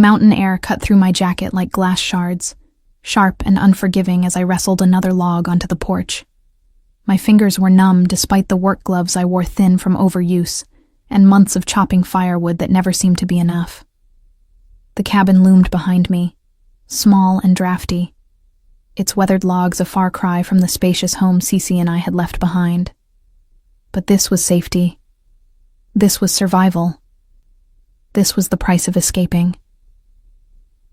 mountain air cut through my jacket like glass shards, sharp and unforgiving as I wrestled another log onto the porch. My fingers were numb despite the work gloves I wore thin from overuse and months of chopping firewood that never seemed to be enough. The cabin loomed behind me, small and drafty, its weathered logs a far cry from the spacious home Cece and I had left behind. But this was safety. This was survival. This was the price of escaping.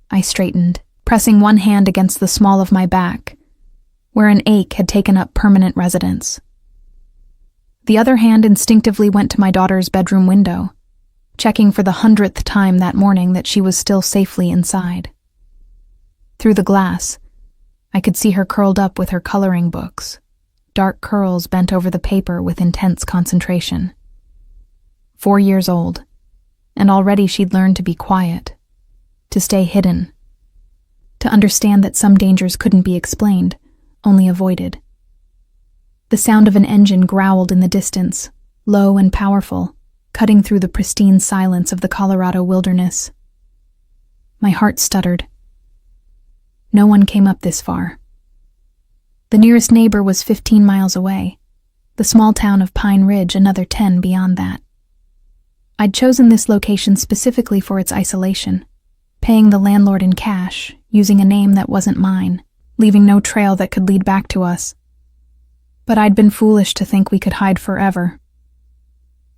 I straightened, pressing one hand against the small of my back, where an ache had taken up permanent residence. The other hand instinctively went to my daughter's bedroom window, checking for the 100th time that morning that she was still safely inside. Through the glass, I could see her curled up with her coloring books, dark curls bent over the paper with intense concentration. 4 years old, and already she'd learned to be quiet, to stay hidden, to understand that some dangers couldn't be explained, only avoided. The sound of an engine growled in the distance, low and powerful, cutting through the pristine silence of the Colorado wilderness. My heart stuttered. No one came up this far. The nearest neighbor was 15 miles away, the small town of Pine Ridge another 10 beyond that. I'd chosen this location specifically for its isolation, paying the landlord in cash, using a name that wasn't mine, leaving no trail that could lead back to us. But I'd been foolish to think we could hide forever.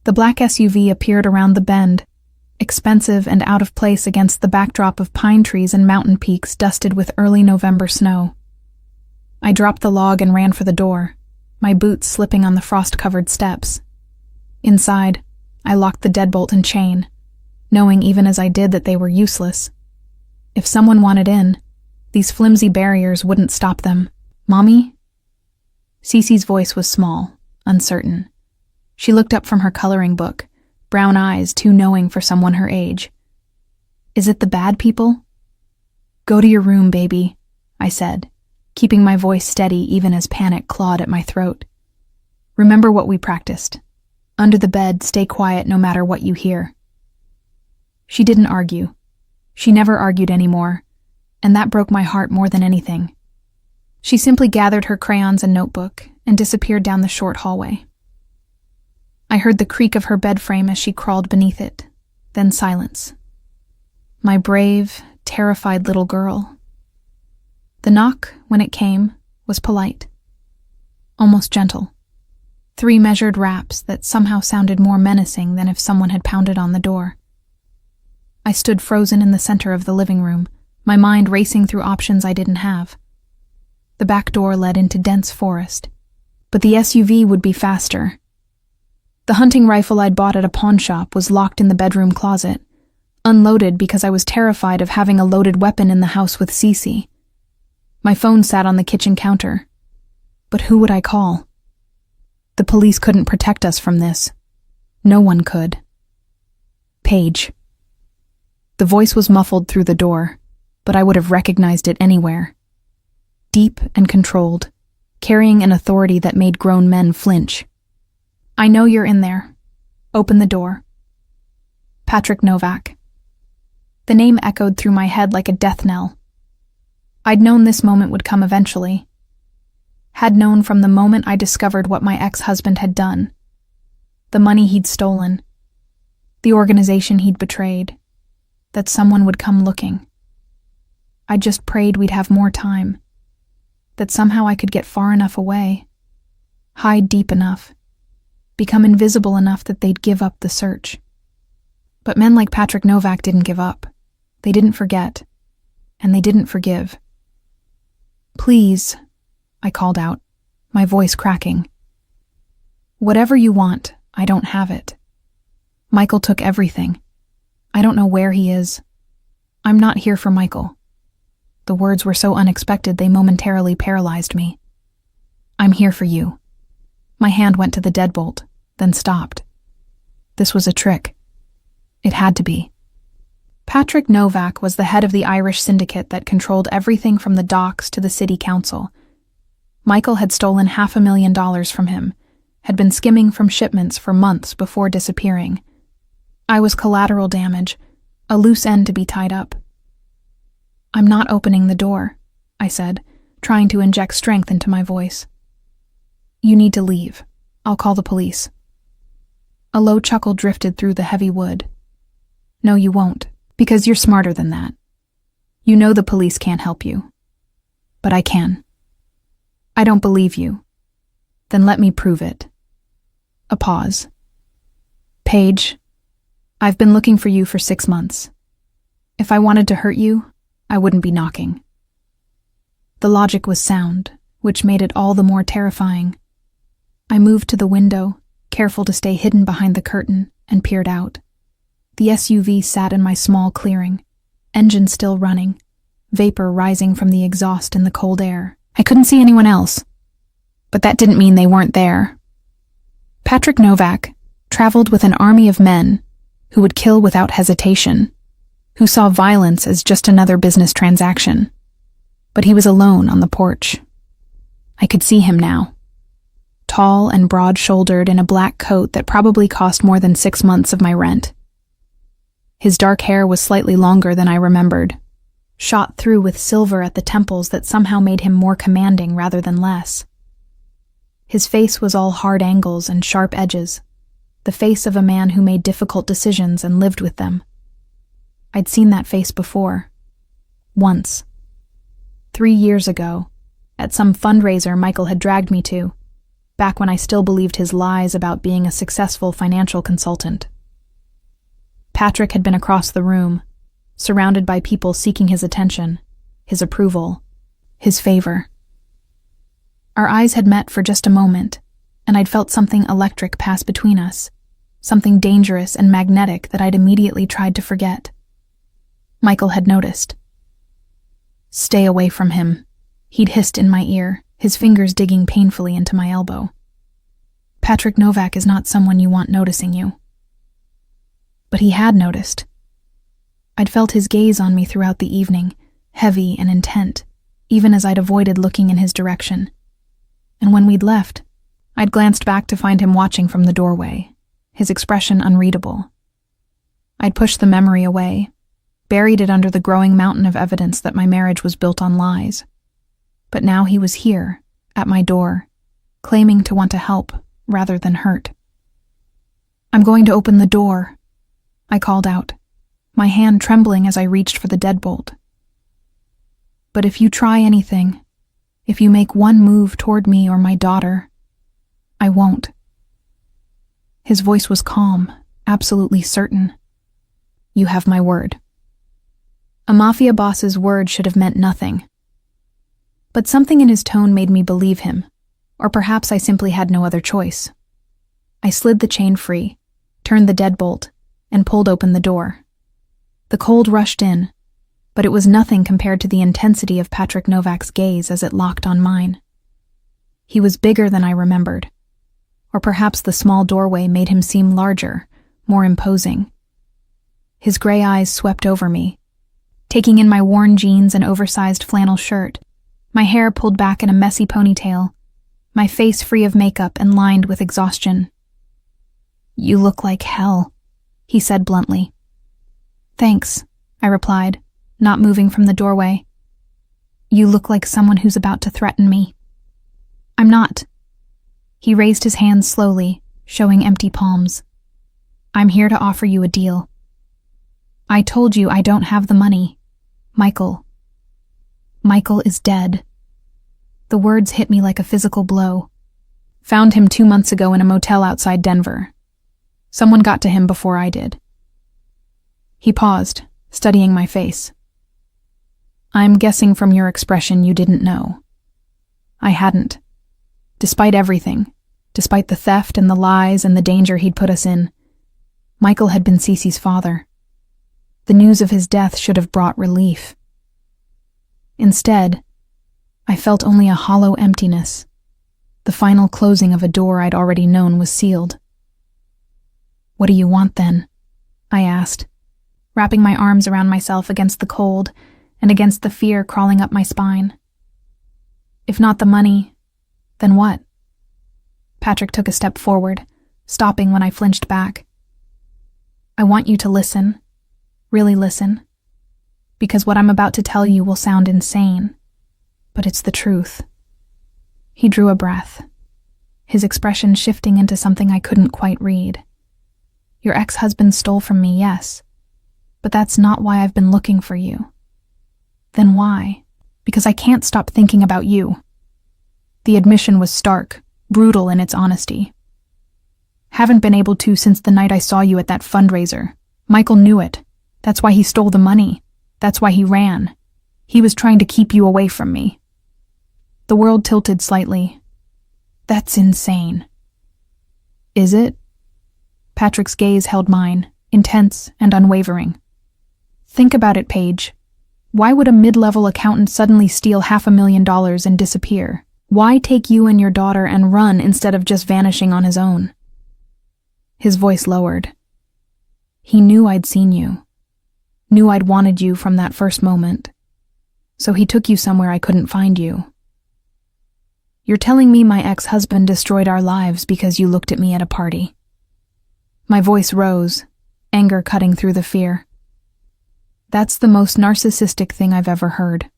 The black SUV appeared around the bend, expensive and out of place against the backdrop of pine trees and mountain peaks dusted with early November snow. I dropped the log and ran for the door, my boots slipping on the frost-covered steps. Inside, I locked the deadbolt and chain, knowing even as I did that they were useless. If someone wanted in, these flimsy barriers wouldn't stop them. "Mommy?" Cece's voice was small, uncertain. She looked up from her coloring book, brown eyes too knowing for someone her age. "Is it the bad people?" "Go to your room, baby," I said, keeping my voice steady even as panic clawed at my throat. "Remember what we practiced. Under the bed, stay quiet no matter what you hear." She didn't argue. She never argued anymore, and that broke my heart more than anything. She simply gathered her crayons and notebook and disappeared down the short hallway. I heard the creak of her bed frame as she crawled beneath it, then silence. My brave, terrified little girl. The knock, when it came, was polite, almost gentle. 3 measured raps that somehow sounded more menacing than if someone had pounded on the door. I stood frozen in the center of the living room, my mind racing through options I didn't have. The back door led into dense forest, but the SUV would be faster. The hunting rifle I'd bought at a pawn shop was locked in the bedroom closet, unloaded because I was terrified of having a loaded weapon in the house with Cece. My phone sat on the kitchen counter. But who would I call? The police couldn't protect us from this. No one could. Paige. The voice was muffled through the door, but I would have recognized it anywhere. Deep and controlled, carrying an authority that made grown men flinch. "I know you're in there. Open the door." Patrick Novak. The name echoed through my head like a death knell. I'd known this moment would come eventually. Had known from the moment I discovered what my ex-husband had done. The money he'd stolen. The organization he'd betrayed. That someone would come looking. I just prayed we'd have more time. That somehow I could get far enough away. Hide deep enough. Become invisible enough that they'd give up the search. But men like Patrick Novak didn't give up. They didn't forget. And they didn't forgive. "Please," I called out, my voice cracking. "Whatever you want, I don't have it. Michael took everything. I don't know where he is. I'm not here for Michael." The words were so unexpected they momentarily paralyzed me. "I'm here for you." My hand went to the deadbolt, then stopped. This was a trick. It had to be. Patrick Novak was the head of the Irish syndicate that controlled everything from the docks to the city council. Michael had stolen $500,000 from him, had been skimming from shipments for months before disappearing. I was collateral damage, a loose end to be tied up. I'm not opening the door, I said, trying to inject strength into my voice. You need to leave. I'll call the police. A low chuckle drifted through the heavy wood. No, you won't, because you're smarter than that. You know the police can't help you. But I can. I don't believe you. Then let me prove it. A pause. Paige, I've been looking for you for 6 months. If I wanted to hurt you, I wouldn't be knocking. The logic was sound, which made it all the more terrifying. I moved to the window, careful to stay hidden behind the curtain, and peered out. The SUV sat in my small clearing, engine still running, vapor rising from the exhaust in the cold air. I couldn't see anyone else, but that didn't mean they weren't there. Patrick Novak traveled with an army of men who would kill without hesitation, who saw violence as just another business transaction. But he was alone on the porch. I could see him now. Tall and broad-shouldered in a black coat that probably cost more than 6 months of my rent. His dark hair was slightly longer than I remembered, shot through with silver at the temples that somehow made him more commanding rather than less. His face was all hard angles and sharp edges, the face of a man who made difficult decisions and lived with them. I'd seen that face before. Once. 3 years ago, at some fundraiser Michael had dragged me to, back when I still believed his lies about being a successful financial consultant. Patrick had been across the room, surrounded by people seeking his attention, his approval, his favor. Our eyes had met for just a moment, and I'd felt something electric pass between us, something dangerous and magnetic that I'd immediately tried to forget. Michael had noticed. Stay away from him, he'd hissed in my ear, his fingers digging painfully into my elbow. Patrick Novak is not someone you want noticing you. But he had noticed. I'd felt his gaze on me throughout the evening, heavy and intent, even as I'd avoided looking in his direction. And when we'd left, I'd glanced back to find him watching from the doorway, his expression unreadable. I'd pushed the memory away, buried it under the growing mountain of evidence that my marriage was built on lies. But now he was here, at my door, claiming to want to help rather than hurt. I'm going to open the door, I called out, my hand trembling as I reached for the deadbolt. But if you try anything, if you make one move toward me or my daughter, I won't. His voice was calm, absolutely certain. You have my word. A Mafia boss's word should have meant nothing. But something in his tone made me believe him, or perhaps I simply had no other choice. I slid the chain free, turned the deadbolt, and pulled open the door. The cold rushed in, but it was nothing compared to the intensity of Patrick Novak's gaze as it locked on mine. He was bigger than I remembered, or perhaps the small doorway made him seem larger, more imposing. His gray eyes swept over me, taking in my worn jeans and oversized flannel shirt, my hair pulled back in a messy ponytail, my face free of makeup and lined with exhaustion. You look like hell, he said bluntly. Thanks, I replied, not moving from the doorway. You look like someone who's about to threaten me. I'm not. He raised his hands slowly, showing empty palms. I'm here to offer you a deal. I told you I don't have the money. Michael is dead. The words hit me like a physical blow. Found him 2 months ago in a motel outside Denver. Someone got to him before I did. He paused, studying my face. I'm guessing from your expression you didn't know. I hadn't. Despite everything, despite the theft and the lies and the danger he'd put us in, Michael had been Cece's father. The news of his death should have brought relief. Instead, I felt only a hollow emptiness. The final closing of a door I'd already known was sealed. What do you want then? I asked, wrapping my arms around myself against the cold and against the fear crawling up my spine. If not the money, then what? Patrick took a step forward, stopping when I flinched back. I want you to listen. Really listen. because what I'm about to tell you will sound insane, but it's the truth." He drew a breath, his expression shifting into something I couldn't quite read. "Your ex-husband stole from me, yes, but that's not why I've been looking for you." "Then why?" "Because I can't stop thinking about you." The admission was stark, brutal in its honesty. "Haven't been able to since the night I saw you at that fundraiser. Michael knew it. That's why he stole the money. That's why he ran. He was trying to keep you away from me." The world tilted slightly. "That's insane." "Is it?" Patrick's gaze held mine, intense and unwavering. "Think about it, Paige. Why would a mid-level accountant suddenly steal $500,000 and disappear? Why take you and your daughter and run instead of just vanishing on his own?" His voice lowered. "He knew I'd seen you. Knew I'd wanted you from that first moment. So he took you somewhere I couldn't find you." "You're telling me my ex-husband destroyed our lives because you looked at me at a party?" My voice rose, anger cutting through the fear. "That's the most narcissistic thing I've ever heard.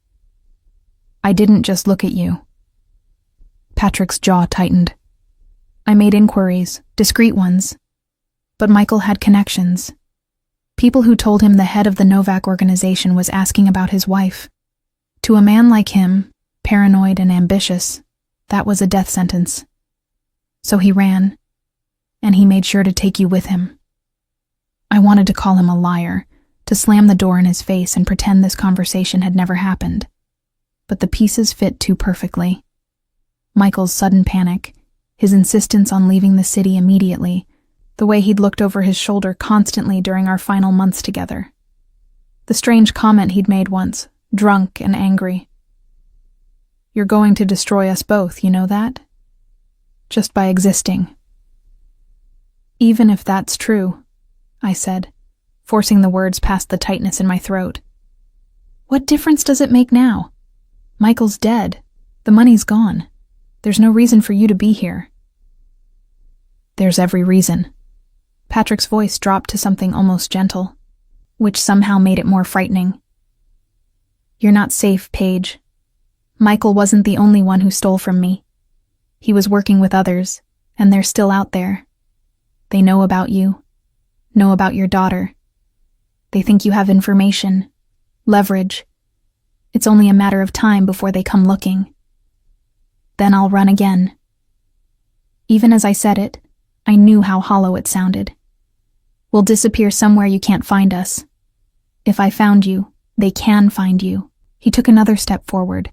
I didn't just look at you." Patrick's jaw tightened. "I made inquiries, discreet ones. But Michael had connections. People who told him the head of the Novak organization was asking about his wife. To a man like him, paranoid and ambitious, that was a death sentence. So he ran, and he made sure to take you with him." I wanted to call him a liar, to slam the door in his face and pretend this conversation had never happened. But the pieces fit too perfectly. Michael's sudden panic, his insistence on leaving the city immediately, the way he'd looked over his shoulder constantly during our final months together. The strange comment he'd made once, drunk and angry. "You're going to destroy us both, you know that? Just by existing." "Even if that's true," I said, forcing the words past the tightness in my throat. "What difference does it make now? Michael's dead. The money's gone. There's no reason for you to be here." "There's every reason." Patrick's voice dropped to something almost gentle, which somehow made it more frightening. "You're not safe, Paige. Michael wasn't the only one who stole from me. He was working with others, and they're still out there. They know about you, know about your daughter. They think you have information, leverage. It's only a matter of time before they come looking. Then I'll run again." Even as I said it, I knew how hollow it sounded. "We'll disappear somewhere you can't find us. If I found you, they can find you." He took another step forward,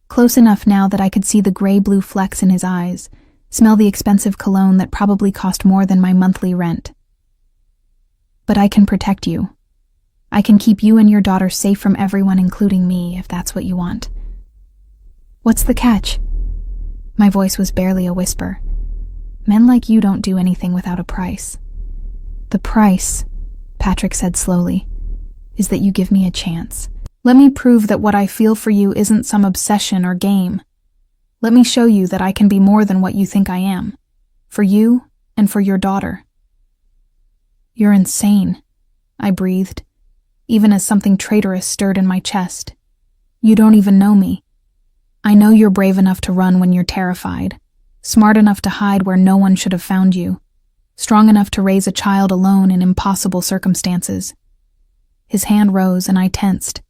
close enough now that I could see the gray-blue flecks in his eyes, smell the expensive cologne that probably cost more than my monthly rent. "But I can protect you. I can keep you and your daughter safe from everyone, including me, if that's what you want." "What's the catch?" My voice was barely a whisper. "Men like you don't do anything without a price." "The price," Patrick said slowly, "is that you give me a chance. Let me prove that what I feel for you isn't some obsession or game. Let me show you that I can be more than what you think I am. For you and for your daughter." "You're insane," I breathed, even as something traitorous stirred in my chest. "You don't even know me. I know you're brave enough to run when you're terrified, smart enough to hide where no one should have found you, strong enough to raise a child alone in impossible circumstances." His hand rose and I tensed,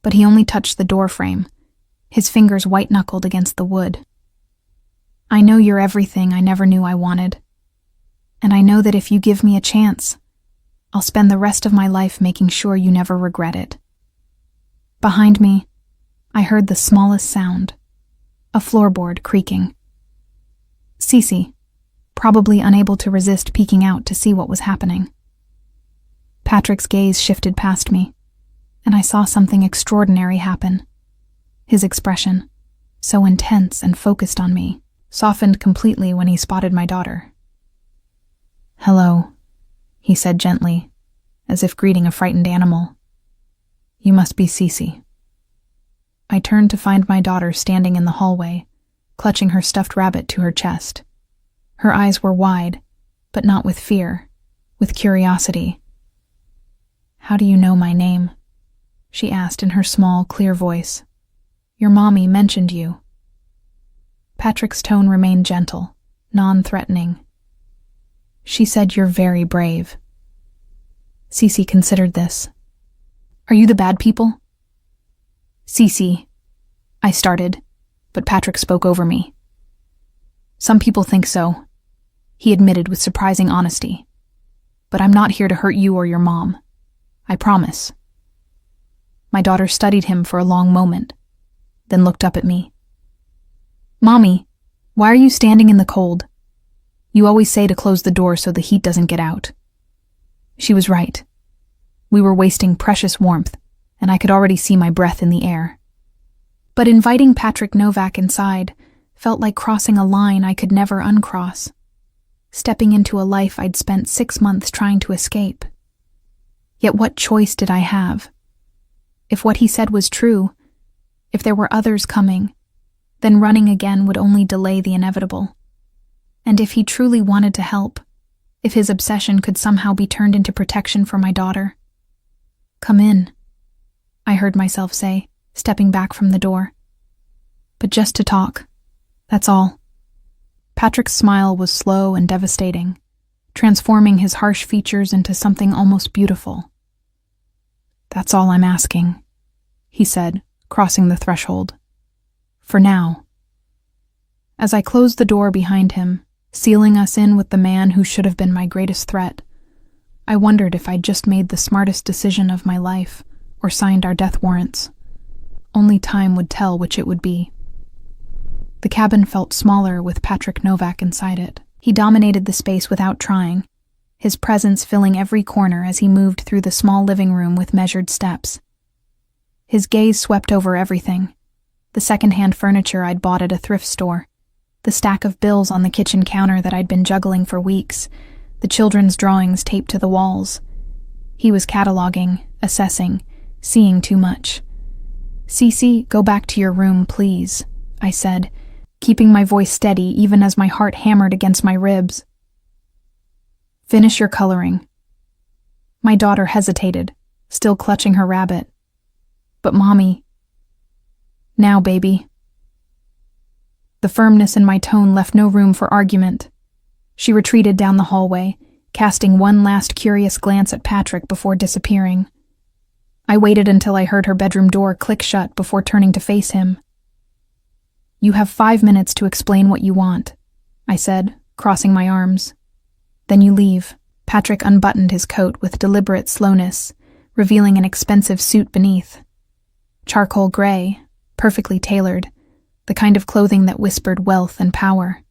but he only touched the door frame, his fingers white-knuckled against the wood. "I know you're everything I never knew I wanted, and I know that if you give me a chance, I'll spend the rest of my life making sure you never regret it." Behind me, I heard the smallest sound, a floorboard creaking. Cece, probably unable to resist peeking out to see what was happening. Patrick's gaze shifted past me, and I saw something extraordinary happen. His expression, so intense and focused on me, softened completely when he spotted my daughter. "Hello," he said gently, as if greeting a frightened animal. "You must be Cece." I turned to find my daughter standing in the hallway, clutching her stuffed rabbit to her chest. Her eyes were wide, but not with fear, with curiosity. "How do you know my name?" she asked in her small, clear voice. Your mommy mentioned you. Patrick's tone remained gentle, non-threatening. She said you're very brave. Cece considered this. Are you the bad people? Cece, I started, but Patrick spoke over me. Some people think so, he admitted with surprising honesty. But I'm not here to hurt you or your mom. I promise. My daughter studied him for a long moment, then looked up at me. Mommy, why are you standing in the cold? You always say to close the door so the heat doesn't get out. She was right. We were wasting precious warmth, and I could already see my breath in the air. But inviting Patrick Novak inside felt like crossing a line I could never uncross, stepping into a life I'd spent 6 months trying to escape. Yet what choice did I have? If what he said was true, if there were others coming, then running again would only delay the inevitable. And if he truly wanted to help, if his obsession could somehow be turned into protection for my daughter. Come in, I heard myself say, stepping back from the door. But just to talk, that's all. Patrick's smile was slow and devastating, transforming his harsh features into something almost beautiful. That's all I'm asking, he said, crossing the threshold. For now. As I closed the door behind him, sealing us in with the man who should have been my greatest threat, I wondered if I'd just made the smartest decision of my life or signed our death warrants. Only time would tell which it would be. The cabin felt smaller with Patrick Novak inside it. He dominated the space without trying, his presence filling every corner as he moved through the small living room with measured steps. His gaze swept over everything: the second-hand furniture I'd bought at a thrift store, the stack of bills on the kitchen counter that I'd been juggling for weeks, the children's drawings taped to the walls. He was cataloging, assessing, seeing too much. Cece, go back to your room, please, I said, keeping my voice steady even as my heart hammered against my ribs. Finish your coloring. My daughter hesitated, still clutching her rabbit. But Mommy. Now, baby. The firmness in my tone left no room for argument. She retreated down the hallway, casting one last curious glance at Patrick before disappearing. I waited until I heard her bedroom door click shut before turning to face him. You have 5 minutes to explain what you want, I said, crossing my arms. Then you leave. Patrick unbuttoned his coat with deliberate slowness, revealing an expensive suit beneath. Charcoal gray, perfectly tailored, the kind of clothing that whispered wealth and power.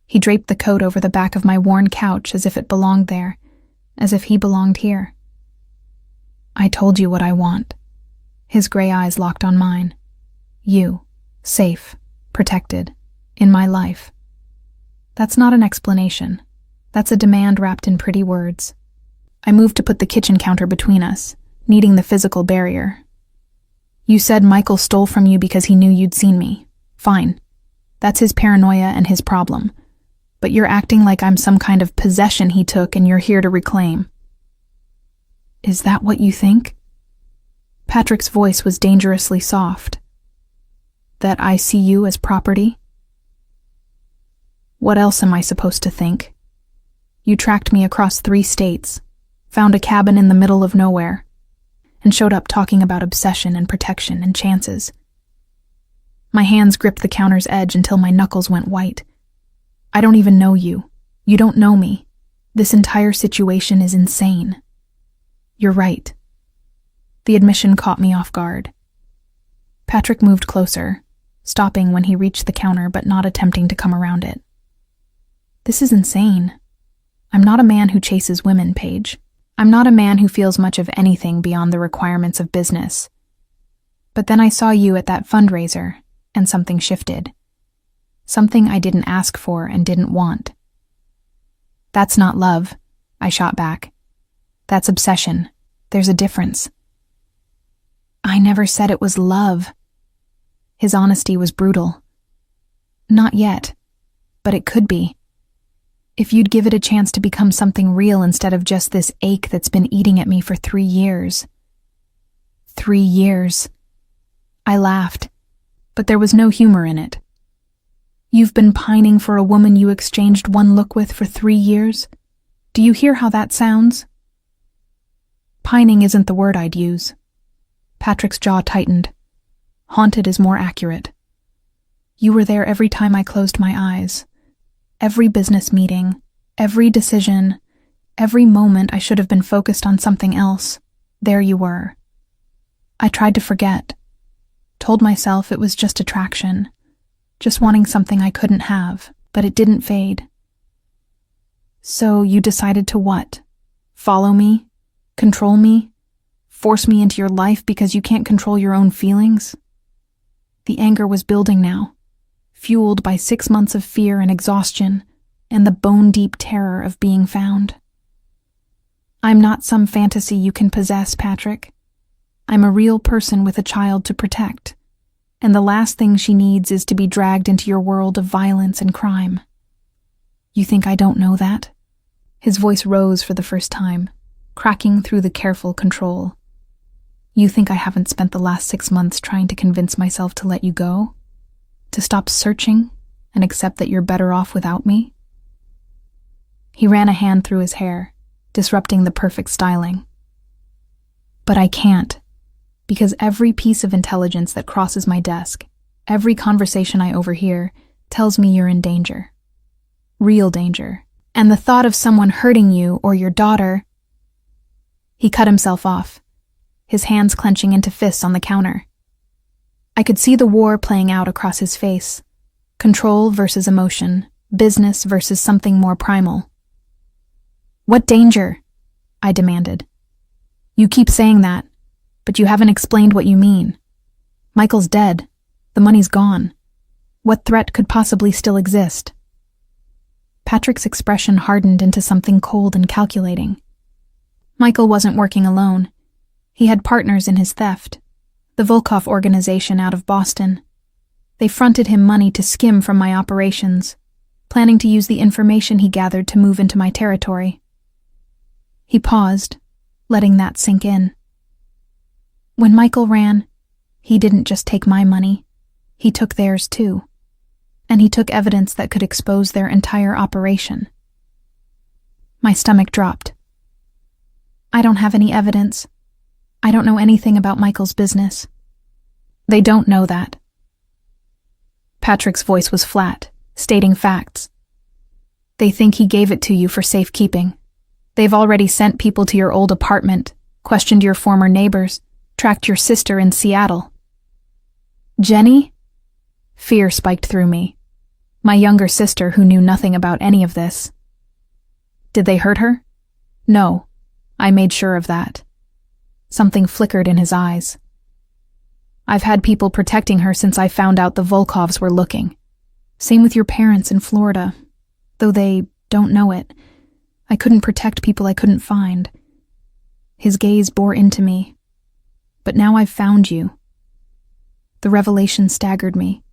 He draped the coat over the back of my worn couch as if it belonged there, as if he belonged here. I told you what I want. His gray eyes locked on mine. You, safe, protected, in my life. That's not an explanation. That's a demand wrapped in pretty words. I moved to put the kitchen counter between us, needing the physical barrier. You said Michael stole from you because he knew you'd seen me. Fine. That's his paranoia and his problem. But you're acting like I'm some kind of possession he took and you're here to reclaim. Is that what you think? Patrick's voice was dangerously soft. That I see you as property? What else am I supposed to think? You tracked me across 3 states, found a cabin in the middle of nowhere, and showed up talking about obsession and protection and chances. My hands gripped the counter's edge until my knuckles went white. I don't even know you. You don't know me. This entire situation is insane. You're right. The admission caught me off guard. Patrick moved closer, stopping when he reached the counter but not attempting to come around it. This is insane. I'm not a man who chases women, Paige. I'm not a man who feels much of anything beyond the requirements of business. But then I saw you at that fundraiser, and something shifted. Something I didn't ask for and didn't want. That's not love, I shot back. That's obsession. There's a difference. I never said it was love. His honesty was brutal. Not yet, but it could be. If you'd give it a chance to become something real instead of just this ache that's been eating at me for 3 years. 3 years. I laughed, but there was no humor in it. You've been pining for a woman you exchanged one look with for 3 years? Do you hear how that sounds? Pining isn't the word I'd use. Patrick's jaw tightened. Haunted is more accurate. You were there every time I closed my eyes. Every business meeting, every decision, every moment I should have been focused on something else. There you were. I tried to forget. Told myself it was just attraction. Just wanting something I couldn't have, but it didn't fade. So you decided to what? Follow me? Control me? Force me into your life because you can't control your own feelings? The anger was building now, fueled by 6 months of fear and exhaustion, and the bone-deep terror of being found. I'm not some fantasy you can possess, Patrick. I'm a real person with a child to protect, and the last thing she needs is to be dragged into your world of violence and crime. You think I don't know that? His voice rose for the first time, cracking through the careful control. You think I haven't spent the last 6 months trying to convince myself to let you go? To stop searching and accept that you're better off without me? He ran a hand through his hair, disrupting the perfect styling. But I can't, because every piece of intelligence that crosses my desk, every conversation I overhear, tells me you're in danger. Real danger. And the thought of someone hurting you or your daughter... He cut himself off, his hands clenching into fists on the counter. I could see the war playing out across his face. Control versus emotion, business versus something more primal. What danger? I demanded. You keep saying that, but you haven't explained what you mean. Michael's dead. The money's gone. What threat could possibly still exist? Patrick's expression hardened into something cold and calculating. Michael wasn't working alone. He had partners in his theft, the Volkov organization out of Boston. They fronted him money to skim from my operations, planning to use the information he gathered to move into my territory. He paused, letting that sink in. When Michael ran, he didn't just take my money, he took theirs too. And he took evidence that could expose their entire operation. My stomach dropped. I don't have any evidence. I don't know anything about Michael's business. They don't know that. Patrick's voice was flat, stating facts. They think he gave it to you for safekeeping. They've already sent people to your old apartment, questioned your former neighbors, tracked your sister in Seattle. Jenny? Fear spiked through me. My younger sister who knew nothing about any of this. Did they hurt her? No. I made sure of that. Something flickered in his eyes. I've had people protecting her since I found out the Volkovs were looking. Same with your parents in Florida. Though they don't know it. I couldn't protect people I couldn't find. His gaze bore into me. But now I've found you. The revelation staggered me.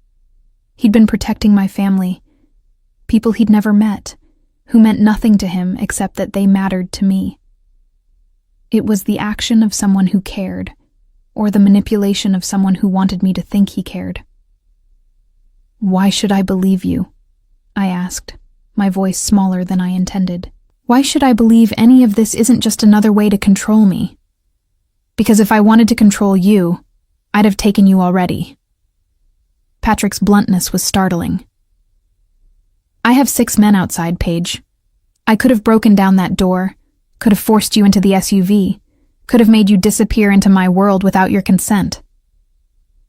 He'd been protecting my family. People he'd never met, who meant nothing to him except that they mattered to me. It was the action of someone who cared, or the manipulation of someone who wanted me to think he cared. Why should I believe you? I asked, my voice smaller than I intended. Why should I believe any of this isn't just another way to control me? Because if I wanted to control you, I'd have taken you already. Patrick's bluntness was startling. I have 6 men outside, Paige. I could have broken down that door, could have forced you into the SUV, could have made you disappear into my world without your consent.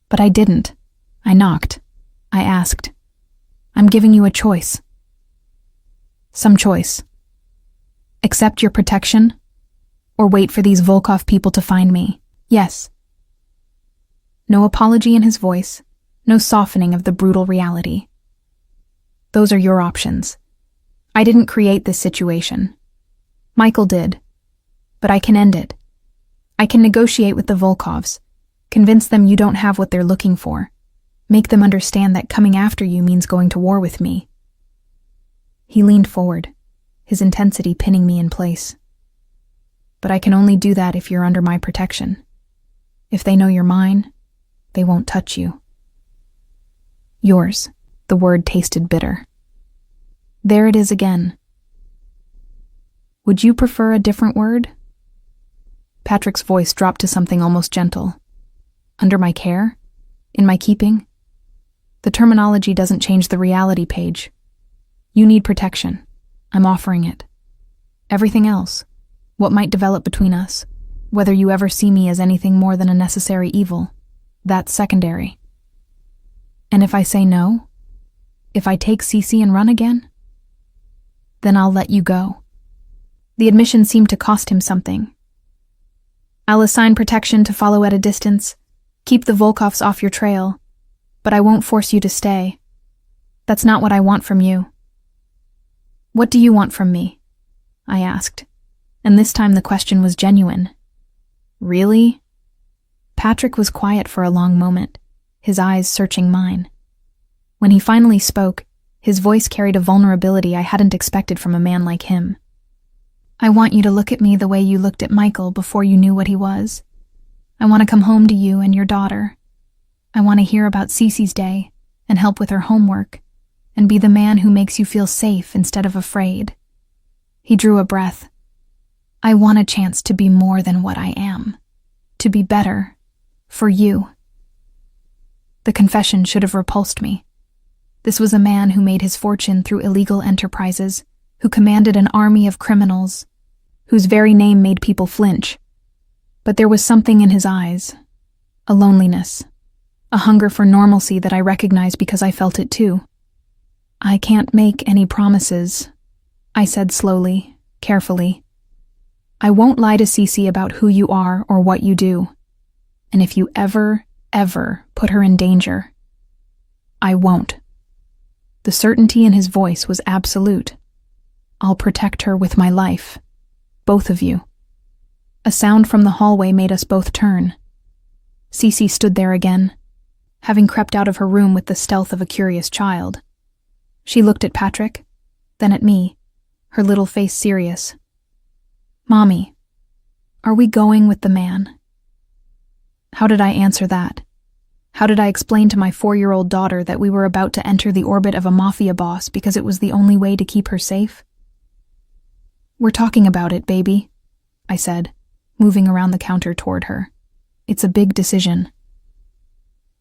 But I didn't. I knocked. I asked. I'm giving you a choice. Some choice. Accept your protection, or wait for these Volkov people to find me. Yes. No apology in his voice, no softening of the brutal reality. Those are your options. I didn't create this situation. Michael did. But I can end it. I can negotiate with the Volkovs, convince them you don't have what they're looking for, make them understand that coming after you means going to war with me. He leaned forward, his intensity pinning me in place. But I can only do that if you're under my protection. If they know you're mine, they won't touch you. Yours. The word tasted bitter. There it is again. Would you prefer a different word? Patrick's voice dropped to something almost gentle. Under my care? In my keeping? The terminology doesn't change the reality, Paige. You need protection. I'm offering it. Everything else, what might develop between us, whether you ever see me as anything more than a necessary evil, that's secondary. And if I say no, if I take Cece and run again, then I'll let you go. The admission seemed to cost him something. I'll assign protection to follow at a distance, keep the Volkovs off your trail, but I won't force you to stay. That's not what I want from you. What do you want from me? I asked, and this time the question was genuine. Really? Patrick was quiet for a long moment, his eyes searching mine. When he finally spoke, his voice carried a vulnerability I hadn't expected from a man like him. I want you to look at me the way you looked at Michael before you knew what he was. I want to come home to you and your daughter. I want to hear about Cece's day and help with her homework and be the man who makes you feel safe instead of afraid. He drew a breath. I want a chance to be more than what I am, to be better, for you. The confession should have repulsed me. This was a man who made his fortune through illegal enterprises, who commanded an army of criminals, whose very name made people flinch. But there was something in his eyes, a loneliness, a hunger for normalcy that I recognized because I felt it too. I can't make any promises, I said slowly, carefully. I won't lie to Cece about who you are or what you do. And if you ever put her in danger, I won't. The certainty in his voice was absolute. I'll protect her with my life. Both of you. A sound from the hallway made us both turn. Cece stood there again, having crept out of her room with the stealth of a curious child. She looked at Patrick, then at me, her little face serious. Mommy, are we going with the man? How did I answer that? How did I explain to my 4-year-old daughter that we were about to enter the orbit of a Mafia boss because it was the only way to keep her safe? We're talking about it, baby, I said, moving around the counter toward her. It's a big decision.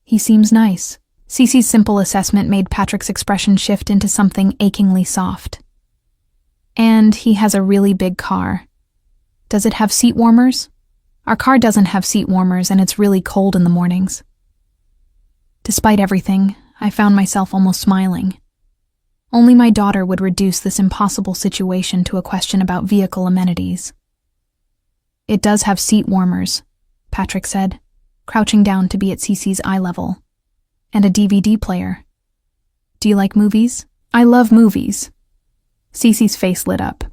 He seems nice. Cece's simple assessment made Patrick's expression shift into something achingly soft. And he has a really big car. Does it have seat warmers? Our car doesn't have seat warmers, and it's really cold in the mornings. Despite everything, I found myself almost smiling. Only my daughter would reduce this impossible situation to a question about vehicle amenities. It does have seat warmers, Patrick said, crouching down to be at Cece's eye level. And a DVD player. Do you like movies? I love movies. Cece's face lit up.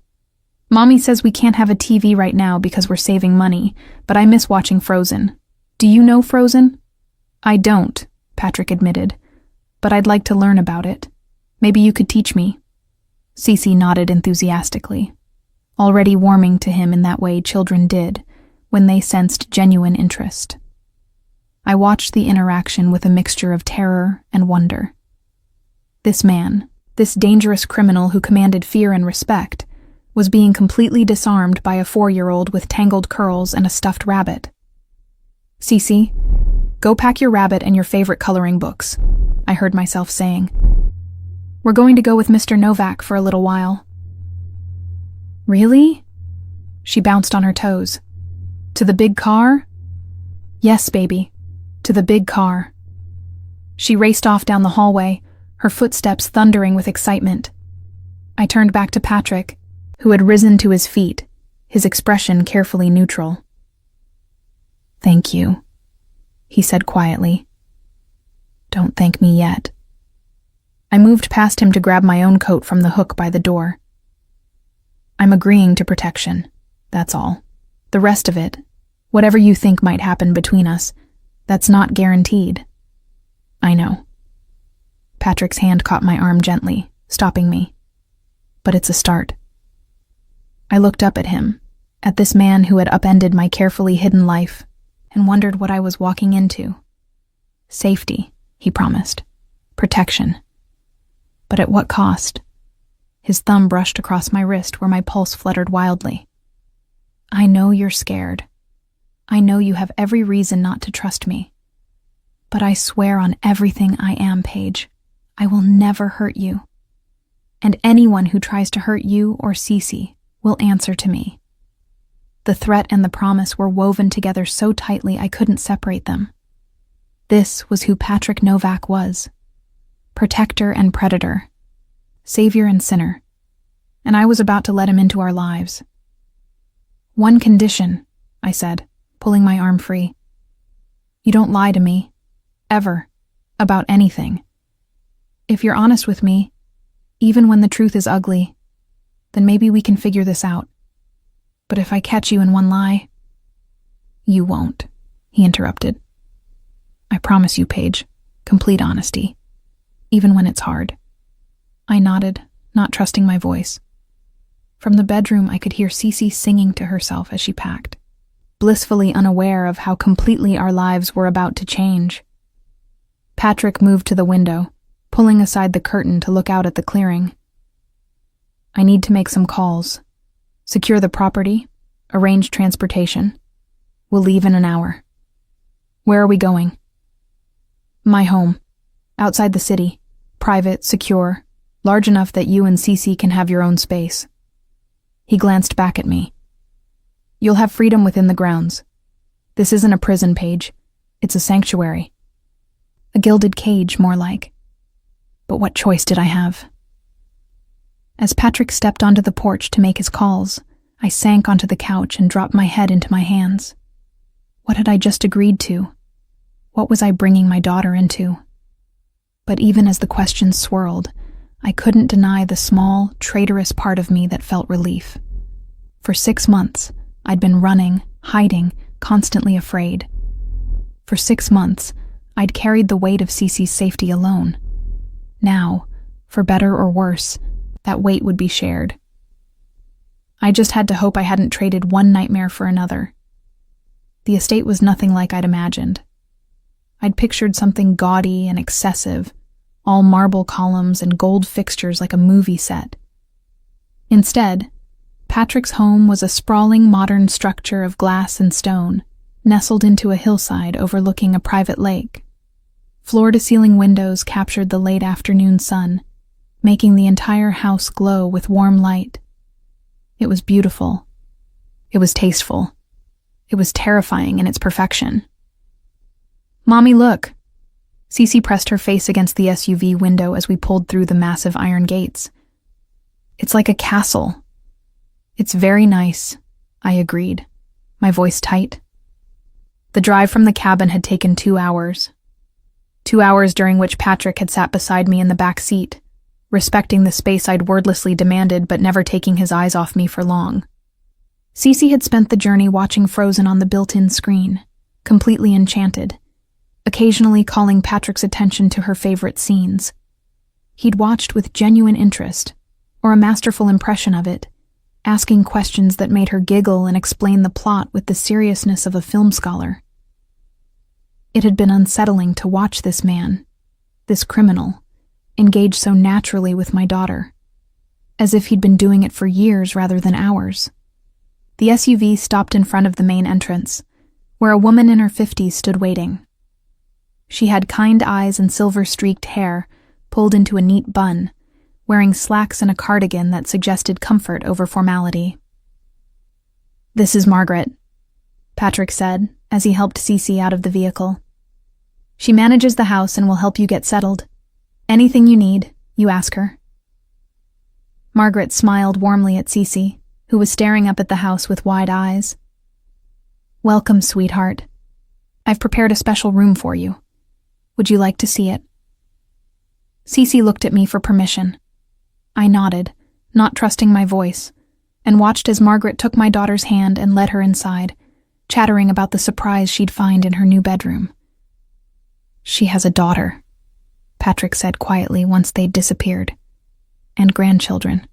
Mommy says we can't have a TV right now because we're saving money, but I miss watching Frozen. Do you know Frozen? I don't, Patrick admitted, but I'd like to learn about it. Maybe you could teach me. Cece nodded enthusiastically, already warming to him in that way children did when they sensed genuine interest. I watched the interaction with a mixture of terror and wonder. This man, this dangerous criminal who commanded fear and respect, was being completely disarmed by a 4-year-old with tangled curls and a stuffed rabbit. Cece, go pack your rabbit and your favorite coloring books, I heard myself saying. We're going to go with Mr. Novak for a little while. Really? She bounced on her toes. To the big car? Yes, baby. To the big car. She raced off down the hallway, her footsteps thundering with excitement. I turned back to Patrick, who had risen to his feet, his expression carefully neutral. Thank you, he said quietly. Don't thank me yet. I moved past him to grab my own coat from the hook by the door. I'm agreeing to protection, that's all. The rest of it, whatever you think might happen between us, that's not guaranteed. I know. Patrick's hand caught my arm gently, stopping me. But it's a start. I looked up at him, at this man who had upended my carefully hidden life, and wondered what I was walking into. Safety, he promised. Protection. But at what cost? His thumb brushed across my wrist where my pulse fluttered wildly. I know you're scared. I know you have every reason not to trust me. But I swear on everything I am, Paige, I will never hurt you. And anyone who tries to hurt you or Cece will answer to me. The threat and the promise were woven together so tightly I couldn't separate them. This was who Patrick Novak was. Protector and predator. Savior and sinner. And I was about to let him into our lives. One condition, I said, pulling my arm free. You don't lie to me. Ever. About anything. If you're honest with me, even when the truth is ugly, then maybe we can figure this out. But if I catch you in one lie... You won't, he interrupted. I promise you, Paige, complete honesty, even when it's hard. I nodded, not trusting my voice. From the bedroom, I could hear Cece singing to herself as she packed, blissfully unaware of how completely our lives were about to change. Patrick moved to the window, pulling aside the curtain to look out at the clearing. I need to make some calls. Secure the property, arrange transportation. We'll leave in an hour. Where are we going? My home. Outside the city. Private, secure, large enough that you and Cece can have your own space. He glanced back at me. You'll have freedom within the grounds. This isn't a prison, Paige. It's a sanctuary. A gilded cage, more like. But what choice did I have? As Patrick stepped onto the porch to make his calls, I sank onto the couch and dropped my head into my hands. What had I just agreed to? What was I bringing my daughter into? But even as the questions swirled, I couldn't deny the small, traitorous part of me that felt relief. For 6 months, I'd been running, hiding, constantly afraid. For 6 months, I'd carried the weight of Cece's safety alone. Now, for better or worse, that weight would be shared. I just had to hope I hadn't traded one nightmare for another. The estate was nothing like I'd imagined. I'd pictured something gaudy and excessive, all marble columns and gold fixtures like a movie set. Instead, Patrick's home was a sprawling modern structure of glass and stone, nestled into a hillside overlooking a private lake. Floor-to-ceiling windows captured the late afternoon sun, making the entire house glow with warm light. It was beautiful. It was tasteful. It was terrifying in its perfection. Mommy, look. Cece pressed her face against the SUV window as we pulled through the massive iron gates. It's like a castle. It's very nice, I agreed, my voice tight. The drive from the cabin had taken 2 hours. 2 hours during which Patrick had sat beside me in the back seat, respecting the space I'd wordlessly demanded but never taking his eyes off me for long. Cece had spent the journey watching Frozen on the built-in screen, completely enchanted, occasionally calling Patrick's attention to her favorite scenes. He'd watched with genuine interest, or a masterful impression of it, asking questions that made her giggle and explain the plot with the seriousness of a film scholar. It had been unsettling to watch this man, this criminal, engage so naturally with my daughter, as if he'd been doing it for years rather than hours. The SUV stopped in front of the main entrance, where a woman in her 50s stood waiting. She had kind eyes and silver-streaked hair pulled into a neat bun, wearing slacks and a cardigan that suggested comfort over formality. "This is Margaret," Patrick said as he helped Cece out of the vehicle. "She manages the house and will help you get settled. Anything you need, you ask her." Margaret smiled warmly at Cece, who was staring up at the house with wide eyes. "Welcome, sweetheart. I've prepared a special room for you. Would you like to see it?" Cece looked at me for permission. I nodded, not trusting my voice, and watched as Margaret took my daughter's hand and led her inside, chattering about the surprise she'd find in her new bedroom. "She has a daughter," Patrick said quietly once they'd disappeared. "And grandchildren.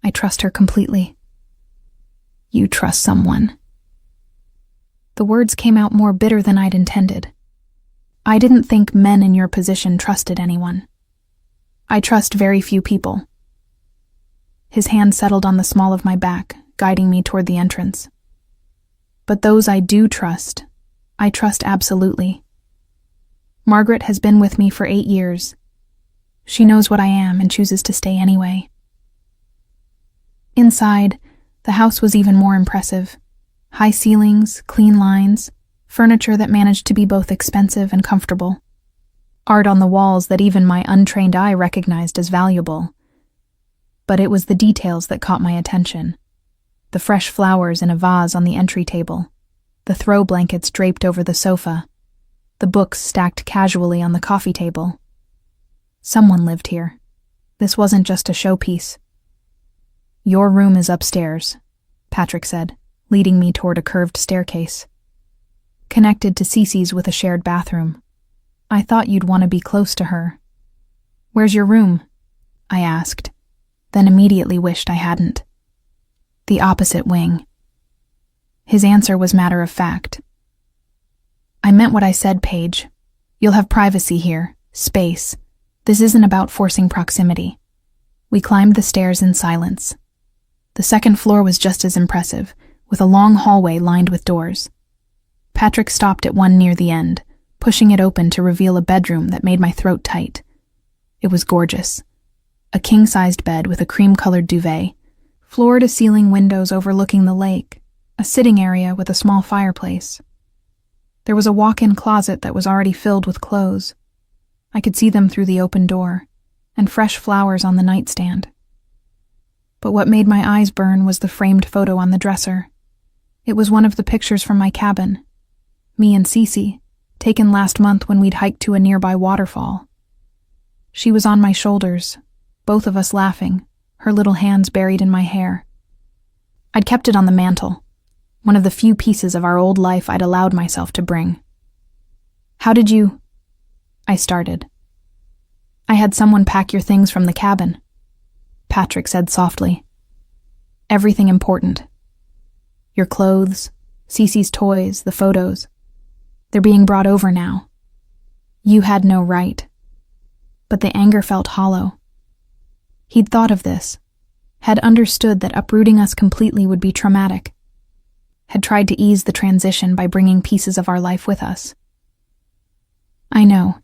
I trust her completely." "You trust someone." The words came out more bitter than I'd intended. I didn't think men in your position trusted anyone. I trust very few people. His hand settled on the small of my back, guiding me toward the entrance. But those I do trust, I trust absolutely. Margaret has been with me for 8 years. She knows what I am and chooses to stay anyway. Inside, the house was even more impressive. High ceilings, clean lines, furniture that managed to be both expensive and comfortable. Art on the walls that even my untrained eye recognized as valuable. But it was the details that caught my attention. The fresh flowers in a vase on the entry table, the throw blankets draped over the sofa, the books stacked casually on the coffee table. Someone lived here. This wasn't just a showpiece. "Your room is upstairs," Patrick said, leading me toward a curved staircase. Connected to Cece's with a shared bathroom. "I thought you'd want to be close to her." "Where's your room?" I asked, then immediately wished I hadn't. "The opposite wing." His answer was matter of fact. "I meant what I said, Paige. You'll have privacy here, space. This isn't about forcing proximity." We climbed the stairs in silence. The second floor was just as impressive, with a long hallway lined with doors. Patrick stopped at one near the end, pushing it open to reveal a bedroom that made my throat tight. It was gorgeous. A king-sized bed with a cream-colored duvet, floor-to-ceiling windows overlooking the lake, a sitting area with a small fireplace. There was a walk-in closet that was already filled with clothes. I could see them through the open door, and fresh flowers on the nightstand. But what made my eyes burn was the framed photo on the dresser. It was one of the pictures from my cabin. Me and Cece, taken last month when we'd hiked to a nearby waterfall. She was on my shoulders, both of us laughing, her little hands buried in my hair. I'd kept it on the mantel, one of the few pieces of our old life I'd allowed myself to bring. "How did you—" I started. "I had someone pack your things from the cabin," Patrick said softly. "Everything important. Your clothes, Cece's toys, the photos. They're being brought over now. You had no right." But the anger felt hollow. He'd thought of this, had understood that uprooting us completely would be traumatic, had tried to ease the transition by bringing pieces of our life with us. I know.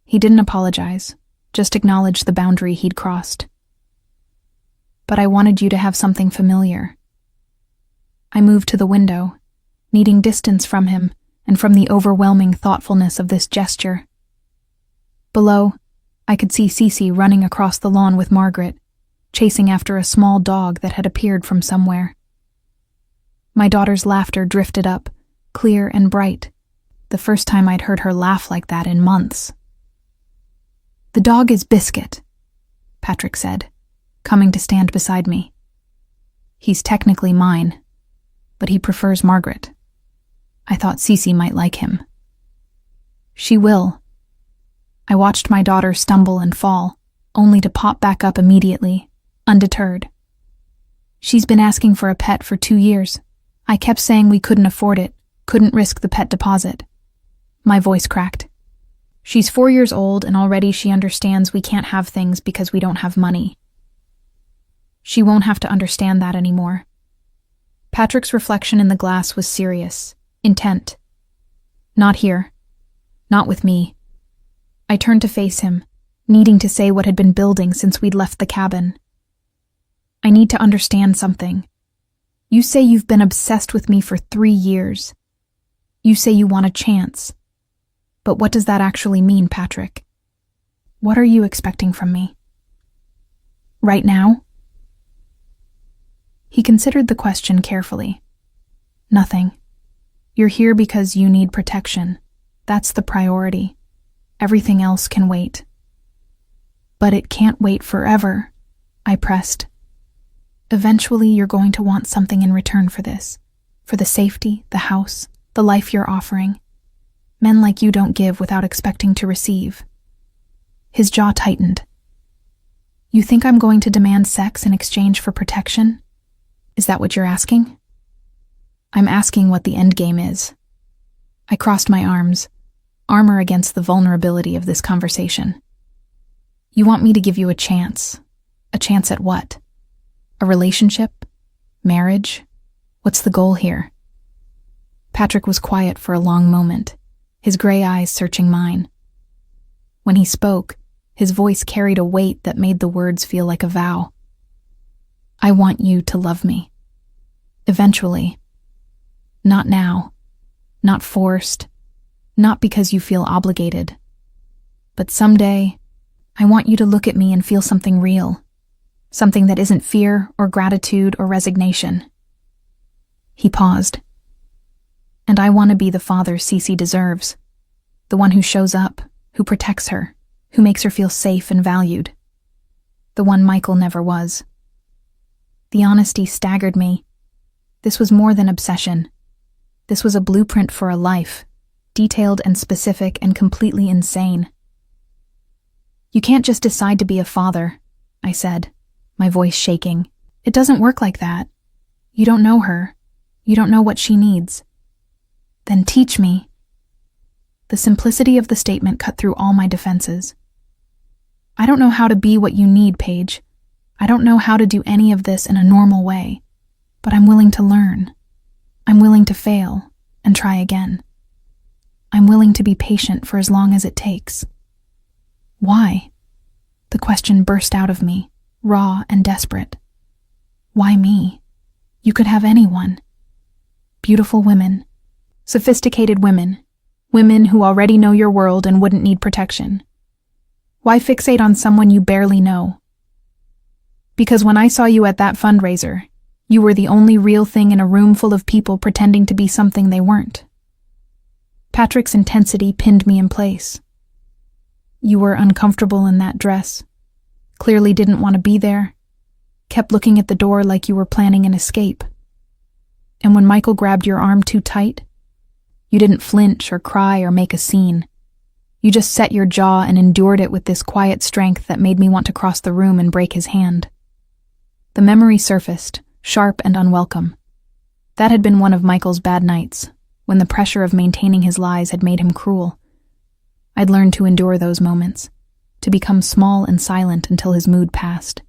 He didn't apologize, just acknowledged the boundary he'd crossed. "But I wanted you to have something familiar." I moved to the window, needing distance from him and from the overwhelming thoughtfulness of this gesture. Below, I could see Cece running across the lawn with Margaret, chasing after a small dog that had appeared from somewhere. My daughter's laughter drifted up, clear and bright, the first time I'd heard her laugh like that in months. "The dog is Biscuit," Patrick said, coming to stand beside me. "He's technically mine, but he prefers Margaret. I thought Cece might like him." "She will." I watched my daughter stumble and fall, only to pop back up immediately, undeterred. "She's been asking for a pet for 2 years. I kept saying we couldn't afford it, couldn't risk the pet deposit." My voice cracked. "She's 4 years old and already she understands we can't have things because we don't have money." She won't have to understand that anymore. Patrick's reflection in the glass was serious, intent. "Not here. Not with me." I turned to face him, needing to say what had been building since we'd left the cabin. "I need to understand something. You say you've been obsessed with me for 3 years. You say you want a chance. But what does that actually mean, Patrick? What are you expecting from me? Right now?" He considered the question carefully. "Nothing. You're here because you need protection. That's the priority. Everything else can wait." "But it can't wait forever," I pressed. "Eventually you're going to want something in return for this, for the safety, the house, the life you're offering. Men like you don't give without expecting to receive." His jaw tightened. "You think I'm going to demand sex in exchange for protection? Is that what you're asking?" I'm asking what the end game is. I crossed my arms, armor against the vulnerability of this conversation. You want me to give you a chance. A chance at what? A relationship? Marriage? What's the goal here? Patrick was quiet for a long moment, his gray eyes searching mine. When he spoke, his voice carried a weight that made the words feel like a vow. I want you to love me. Eventually. Not now. Not forced. Not because you feel obligated. But someday, I want you to look at me and feel something real. Something that isn't fear or gratitude or resignation. He paused. And I want to be the father Cece deserves. The one who shows up, who protects her, who makes her feel safe and valued. The one Michael never was. The honesty staggered me. This was more than obsession. This was a blueprint for a life, detailed and specific and completely insane. You can't just decide to be a father, I said, my voice shaking. It doesn't work like that. You don't know her. You don't know what she needs. Then teach me. The simplicity of the statement cut through all my defenses. I don't know how to be what you need, Paige. I don't know how to do any of this in a normal way, but I'm willing to learn. I'm willing to fail and try again. I'm willing to be patient for as long as it takes. Why? The question burst out of me, raw and desperate. Why me? You could have anyone. Beautiful women, sophisticated women, women who already know your world and wouldn't need protection. Why fixate on someone you barely know? Because when I saw you at that fundraiser, you were the only real thing in a room full of people pretending to be something they weren't. Patrick's intensity pinned me in place. You were uncomfortable in that dress, clearly didn't want to be there, kept looking at the door like you were planning an escape. And when Michael grabbed your arm too tight, you didn't flinch or cry or make a scene. You just set your jaw and endured it with this quiet strength that made me want to cross the room and break his hand. The memory surfaced, sharp and unwelcome. That had been one of Michael's bad nights, when the pressure of maintaining his lies had made him cruel. I'd learned to endure those moments, to become small and silent until his mood passed.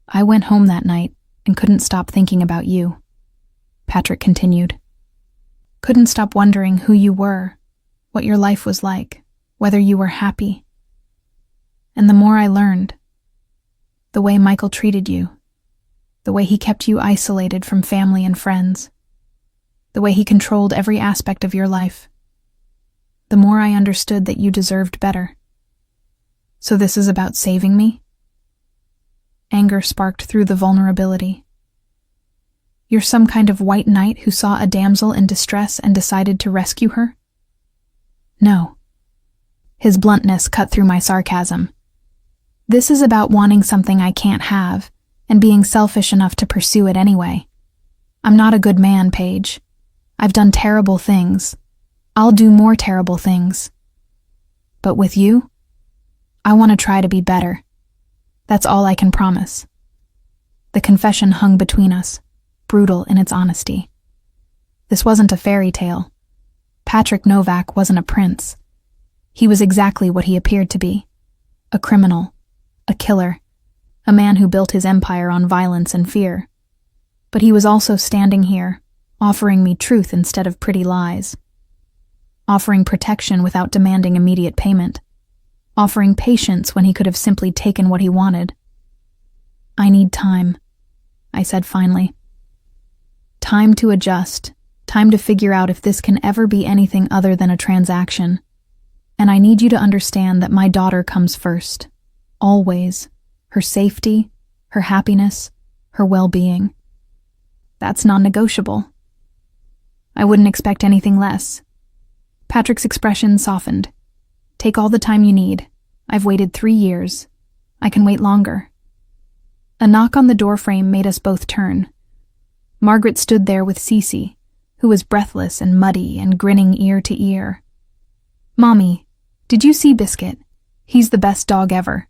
I went home that night and couldn't stop thinking about you, Patrick continued. Couldn't stop wondering who you were, what your life was like, whether you were happy. And the more I learned, the way Michael treated you, the way he kept you isolated from family and friends, the way he controlled every aspect of your life, the more I understood that you deserved better. So this is about saving me? Anger sparked through the vulnerability. You're some kind of white knight who saw a damsel in distress and decided to rescue her? No. His bluntness cut through my sarcasm. This is about wanting something I can't have, and being selfish enough to pursue it anyway. I'm not a good man, Paige. I've done terrible things. I'll do more terrible things. But with you, I want to try to be better. That's all I can promise. The confession hung between us, brutal in its honesty. This wasn't a fairy tale. Patrick Novak wasn't a prince. He was exactly what he appeared to be. A criminal, a killer, a man who built his empire on violence and fear. But he was also standing here, offering me truth instead of pretty lies. Offering protection without demanding immediate payment. Offering patience when he could have simply taken what he wanted. I need time, I said finally. Time to adjust, time to figure out if this can ever be anything other than a transaction. And I need you to understand that my daughter comes first. Always. Her safety, her happiness, her well-being. That's non-negotiable. I wouldn't expect anything less. Patrick's expression softened. Take all the time you need. I've waited 3 years. I can wait longer. A knock on the doorframe made us both turn. Margaret stood there with Cece, who was breathless and muddy and grinning ear to ear. Mommy, did you see Biscuit? He's the best dog ever.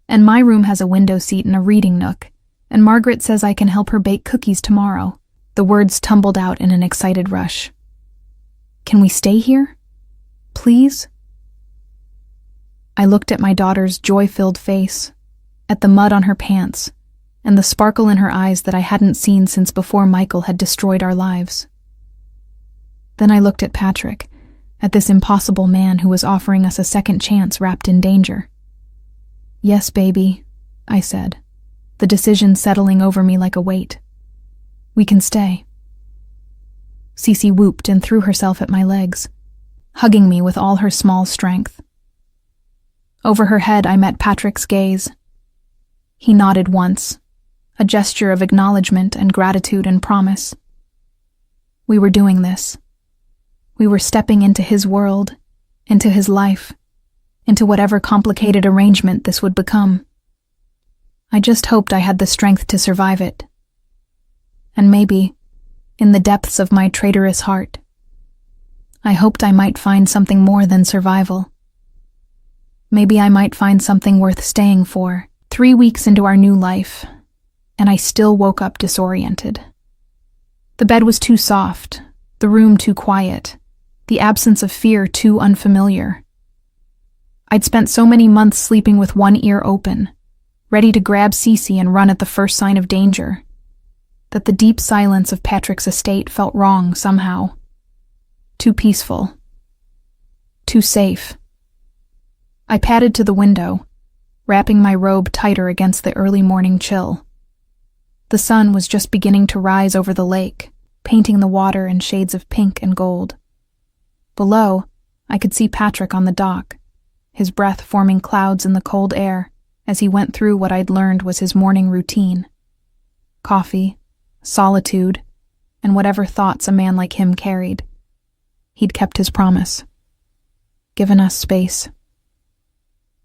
And my room has a window seat and a reading nook, and Margaret says I can help her bake cookies tomorrow. The words tumbled out in an excited rush. Can we stay here? Please? I looked at my daughter's joy-filled face, at the mud on her pants, and the sparkle in her eyes that I hadn't seen since before Michael had destroyed our lives. Then I looked at Patrick, at this impossible man who was offering us a second chance wrapped in danger. Yes, baby, I said, the decision settling over me like a weight. We can stay. Cece whooped and threw herself at my legs, hugging me with all her small strength. Over her head, I met Patrick's gaze. He nodded once, a gesture of acknowledgement and gratitude and promise. We were doing this. We were stepping into his world, into his life, into whatever complicated arrangement this would become. I just hoped I had the strength to survive it. And maybe, in the depths of my traitorous heart, I hoped I might find something more than survival. Maybe I might find something worth staying for. 3 weeks into our new life, and I still woke up disoriented. The bed was too soft, the room too quiet, the absence of fear too unfamiliar. I'd spent so many months sleeping with one ear open, ready to grab Cece and run at the first sign of danger, that the deep silence of Patrick's estate felt wrong somehow. Too peaceful. Too safe. I padded to the window, wrapping my robe tighter against the early morning chill. The sun was just beginning to rise over the lake, painting the water in shades of pink and gold. Below, I could see Patrick on the dock, his breath forming clouds in the cold air as he went through what I'd learned was his morning routine. Coffee, solitude, and whatever thoughts a man like him carried. He'd kept his promise. Given us space.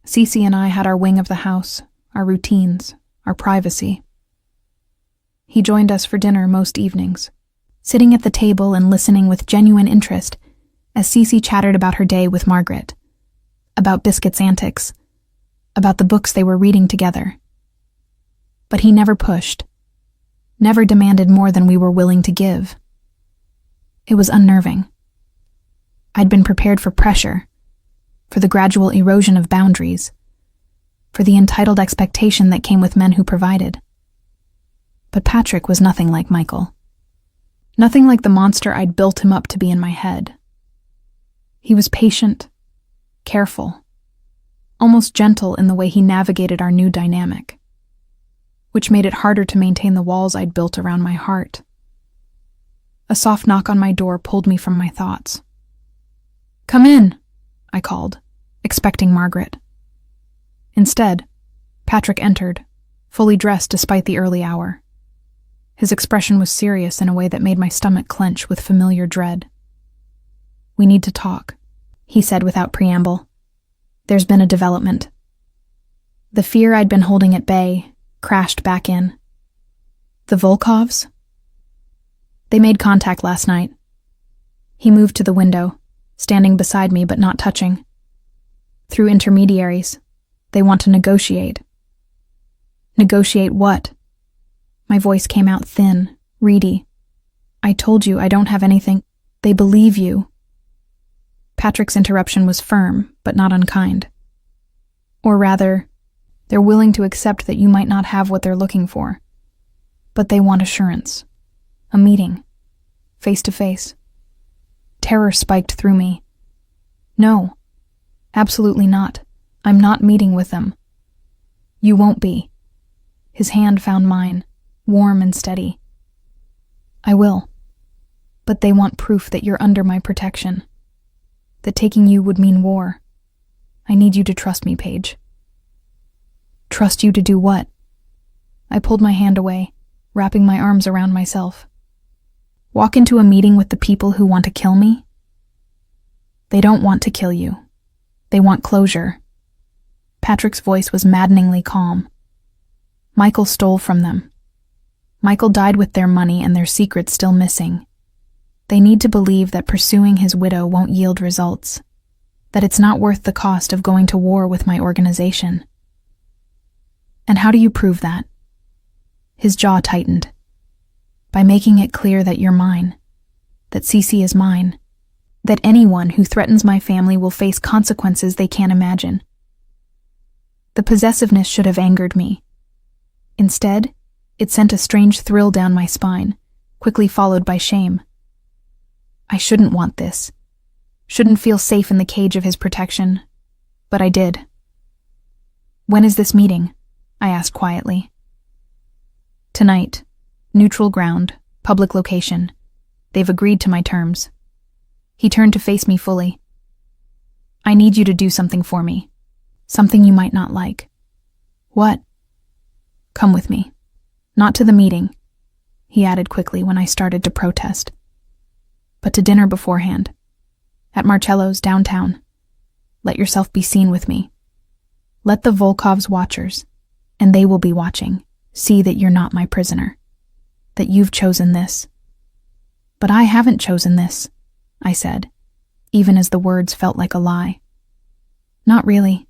Cece and I had our wing of the house, our routines, our privacy. He joined us for dinner most evenings, sitting at the table and listening with genuine interest as Cece chattered about her day with Margaret, about Biscuit's antics, about the books they were reading together. But he never pushed, never demanded more than we were willing to give. It was unnerving. I'd been prepared for pressure, for the gradual erosion of boundaries, for the entitled expectation that came with men who provided. But Patrick was nothing like Michael. Nothing like the monster I'd built him up to be in my head. He was patient, careful, almost gentle in the way he navigated our new dynamic, which made it harder to maintain the walls I'd built around my heart. A soft knock on my door pulled me from my thoughts. "Come in," I called, expecting Margaret. Instead, Patrick entered, fully dressed despite the early hour. His expression was serious in a way that made my stomach clench with familiar dread. "We need to talk," he said without preamble. "There's been a development." The fear I'd been holding at bay crashed back in. The Volkovs? They made contact last night. He moved to the window, standing beside me but not touching. Through intermediaries, they want to negotiate. Negotiate what? My voice came out thin, reedy. "I told you I don't have anything. They believe you." Patrick's interruption was firm, but not unkind. Or rather, they're willing to accept that you might not have what they're looking for. But they want assurance. A meeting. Face to face. Terror spiked through me. "No. Absolutely not. I'm not meeting with them." "You won't be." His hand found mine, warm and steady. "I will. But they want proof that you're under my protection. That taking you would mean war. I need you to trust me, Paige." "Trust you to do what?" I pulled my hand away, wrapping my arms around myself. "Walk into a meeting with the people who want to kill me?" "They don't want to kill you. They want closure." Patrick's voice was maddeningly calm. "Michael stole from them. Michael died with their money and their secrets still missing. They need to believe that pursuing his widow won't yield results, that it's not worth the cost of going to war with my organization." "And how do you prove that?" His jaw tightened. By making it clear that you're mine, that Cece is mine, that anyone who threatens my family will face consequences they can't imagine. The possessiveness should have angered me. Instead, it sent a strange thrill down my spine, quickly followed by shame. I shouldn't want this. Shouldn't feel safe in the cage of his protection. But I did. "When is this meeting?" I asked quietly. "Tonight. Neutral ground. Public location. They've agreed to my terms." He turned to face me fully. "I need you to do something for me. Something you might not like." "What?" "Come with me. Not to the meeting," he added quickly when I started to protest, "but to dinner beforehand. At Marcello's downtown. Let yourself be seen with me. Let the Volkov's watchers, and they will be watching, see that you're not my prisoner. That you've chosen this." "But I haven't chosen this," I said, even as the words felt like a lie. "Not really.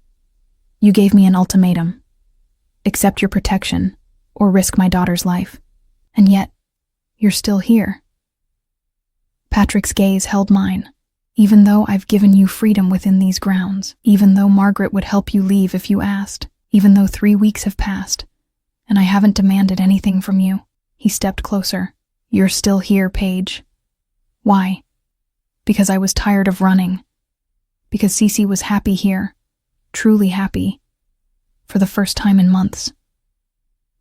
You gave me an ultimatum. Accept your protection, or risk my daughter's life. And yet, you're still here." Patrick's gaze held mine. "Even though I've given you freedom within these grounds, even though Margaret would help you leave if you asked, even though 3 weeks have passed, and I haven't demanded anything from you." He stepped closer. "You're still here, Paige. Why? Because I was tired of running. Because Cece was happy here, truly happy, for the first time in months.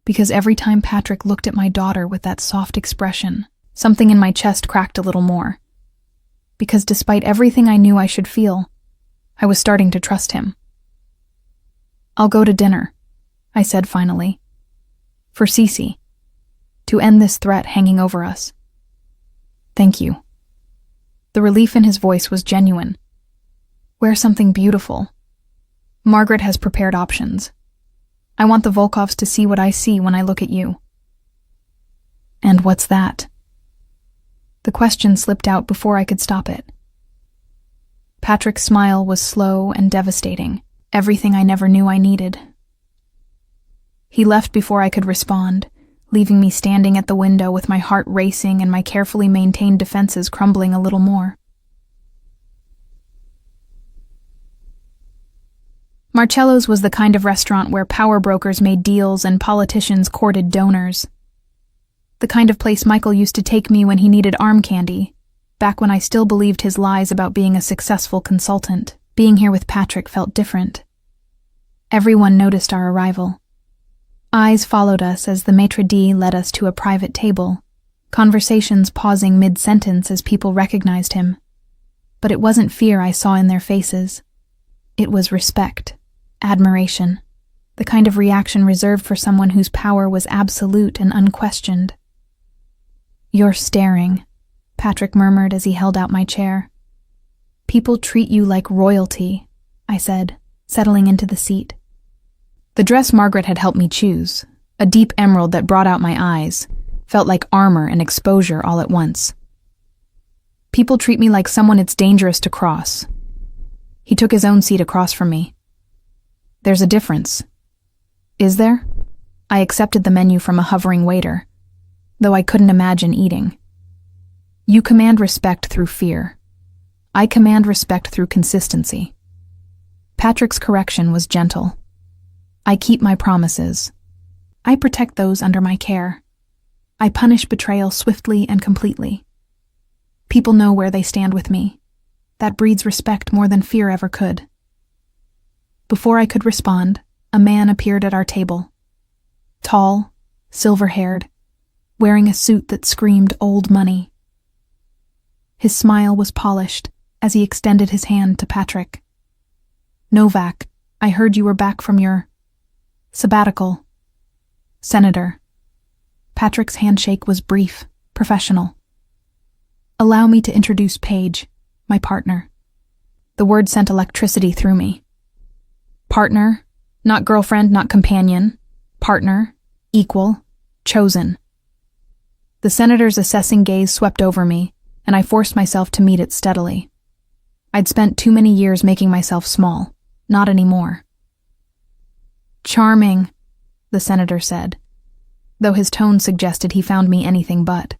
Because every time Patrick looked at my daughter with that soft expression, something in my chest cracked a little more. Because despite everything I knew I should feel, I was starting to trust him. "I'll go to dinner," I said finally. "For Cece. To end this threat hanging over us." "Thank you." The relief in his voice was genuine. "Wear something beautiful. Margaret has prepared options. I want the Volkovs to see what I see when I look at you." "And what's that?" The question slipped out before I could stop it. Patrick's smile was slow and devastating, everything I never knew I needed. He left before I could respond, leaving me standing at the window with my heart racing and my carefully maintained defenses crumbling a little more. Marcello's was the kind of restaurant where power brokers made deals and politicians courted donors. The kind of place Michael used to take me when he needed arm candy, back when I still believed his lies about being a successful consultant. Being here with Patrick felt different. Everyone noticed our arrival. Eyes followed us as the maitre d' led us to a private table, conversations pausing mid-sentence as people recognized him. But it wasn't fear I saw in their faces. It was respect, admiration, the kind of reaction reserved for someone whose power was absolute and unquestioned. "You're staring," Patrick murmured as he held out my chair. "People treat you like royalty," I said, settling into the seat. The dress Margaret had helped me choose, a deep emerald that brought out my eyes, felt like armor and exposure all at once. "People treat me like someone it's dangerous to cross." He took his own seat across from me. "There's a difference." "Is there?" I accepted the menu from a hovering waiter, though I couldn't imagine eating. "You command respect through fear. I command respect through consistency." Patrick's correction was gentle. "I keep my promises. I protect those under my care. I punish betrayal swiftly and completely. People know where they stand with me. That breeds respect more than fear ever could." Before I could respond, a man appeared at our table. Tall, silver-haired, wearing a suit that screamed old money. His smile was polished as he extended his hand to Patrick. "Novak, I heard you were back from your sabbatical." "Senator." Patrick's handshake was brief, professional. "Allow me to introduce Paige, my partner." The word sent electricity through me. Partner, not girlfriend, not companion. Partner, equal, chosen. The senator's assessing gaze swept over me, and I forced myself to meet it steadily. I'd spent too many years making myself small. Not anymore. "Charming," the senator said. though his tone suggested he found me anything but.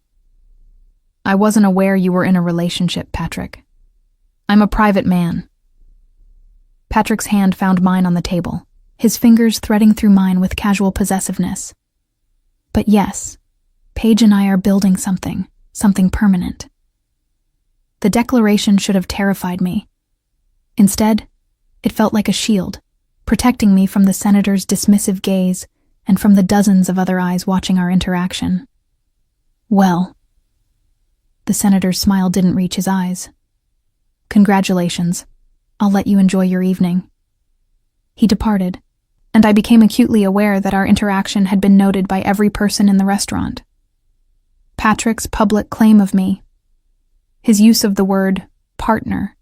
I wasn't aware you were in a relationship, Patrick. I'm a private man. Patrick's hand found mine on the table, his fingers threading through mine with casual possessiveness. But yes, Paige and I are building something permanent. The declaration should have terrified me. Instead, it felt like a shield, protecting me from the senator's dismissive gaze and from the dozens of other eyes watching our interaction. Well, the senator's smile didn't reach his eyes. Congratulations. I'll let you enjoy your evening. He departed, and I became acutely aware that our interaction had been noted by every person in the restaurant. Patrick's public claim of me, his use of the word partner,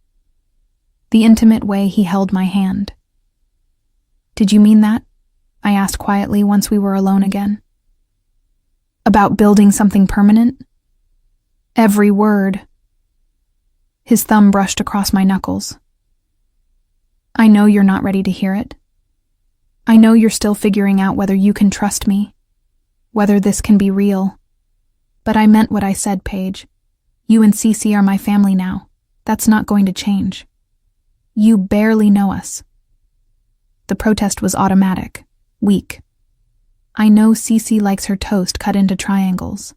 the intimate way he held my hand. Did you mean that? I asked quietly once we were alone again. About building something permanent? Every word. His thumb brushed across my knuckles. I know you're not ready to hear it. I know you're still figuring out whether you can trust me, whether this can be real. But I meant what I said, Paige. You and Cece are my family now. That's not going to change. You barely know us. The protest was automatic, weak. I know Cece likes her toast cut into triangles.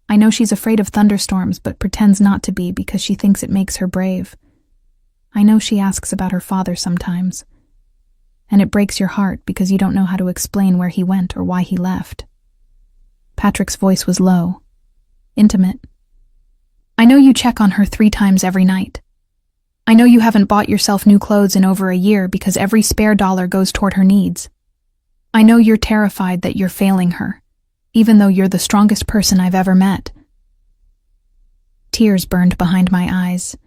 I know she's afraid of thunderstorms but pretends not to be because she thinks it makes her brave. I know she asks about her father sometimes. And it breaks your heart because you don't know how to explain where he went or why he left. Patrick's voice was low, intimate. I know you check on her 3 times every night. I know you haven't bought yourself new clothes in over a year because every spare dollar goes toward her needs. I know you're terrified that you're failing her, even though you're the strongest person I've ever met. Tears burned behind my eyes.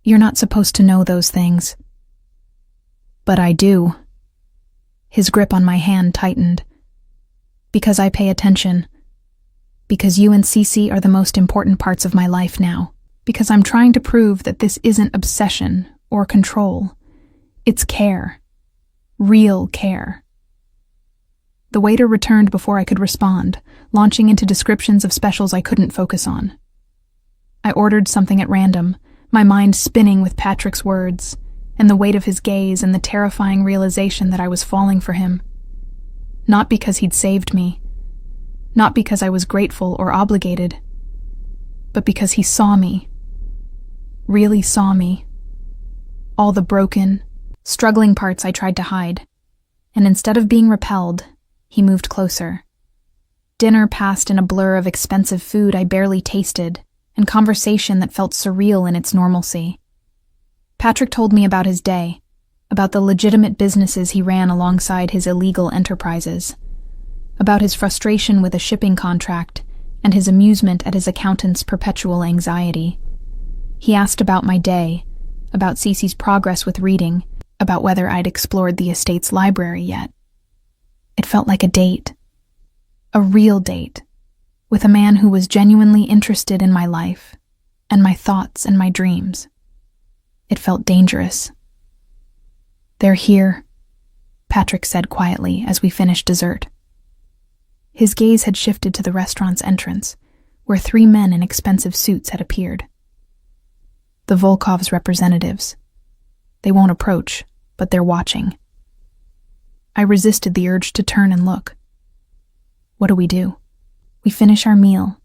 You're not supposed to know those things. But I do. His grip on my hand tightened. Because I pay attention. Because you and Cece are the most important parts of my life now. Because I'm trying to prove that this isn't obsession or control. It's care. Real care. The waiter returned before I could respond, launching into descriptions of specials I couldn't focus on. I ordered something at random, my mind spinning with Patrick's words, and the weight of his gaze and the terrifying realization that I was falling for him. Not because he'd saved me, not because I was grateful or obligated, but because he saw me, really saw me. All the broken, struggling parts I tried to hide, and instead of being repelled, he moved closer. Dinner passed in a blur of expensive food I barely tasted, and conversation that felt surreal in its normalcy. Patrick told me about his day, about the legitimate businesses he ran alongside his illegal enterprises, about his frustration with a shipping contract, and his amusement at his accountant's perpetual anxiety. He asked about my day, about Cece's progress with reading, about whether I'd explored the estate's library yet. It felt like a date. A real date. With a man who was genuinely interested in my life, and my thoughts and my dreams. It felt dangerous. They're here, Patrick said quietly as we finished dessert. His gaze had shifted to the restaurant's entrance, where 3 men in expensive suits had appeared. The Volkov's representatives. They won't approach, but they're watching. I resisted the urge to turn and look. What do? We finish our meal.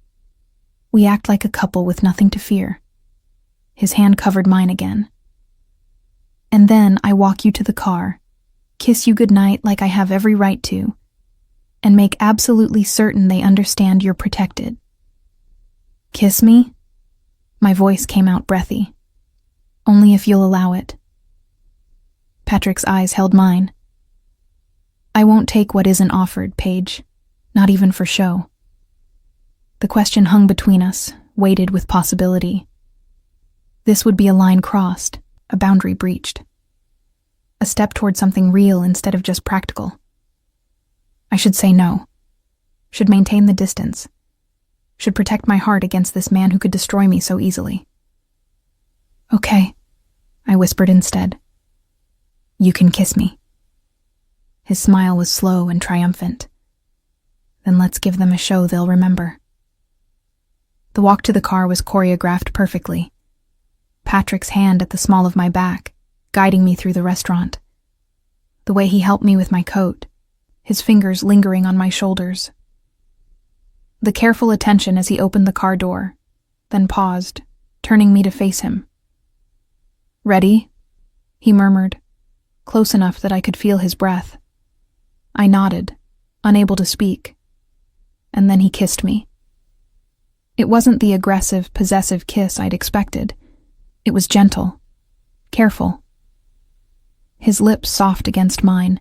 We act like a couple with nothing to fear. His hand covered mine again. And then I walk you to the car, kiss you goodnight like I have every right to, and make absolutely certain they understand you're protected. Kiss me? My voice came out breathy. Only if you'll allow it. Patrick's eyes held mine. I won't take what isn't offered, Paige, not even for show. The question hung between us, weighted with possibility. This would be a line crossed, a boundary breached. A step toward something real instead of just practical. I should say no. Should maintain the distance. Should protect my heart against this man who could destroy me so easily. Okay, I whispered instead. You can kiss me. His smile was slow and triumphant. Then let's give them a show they'll remember. The walk to the car was choreographed perfectly. Patrick's hand at the small of my back, guiding me through the restaurant. The way he helped me with my coat, his fingers lingering on my shoulders. The careful attention as he opened the car door, then paused, turning me to face him. "Ready?" he murmured, close enough that I could feel his breath. I nodded, unable to speak, and then he kissed me. It wasn't the aggressive, possessive kiss I'd expected. It was gentle, careful. His lips soft against mine,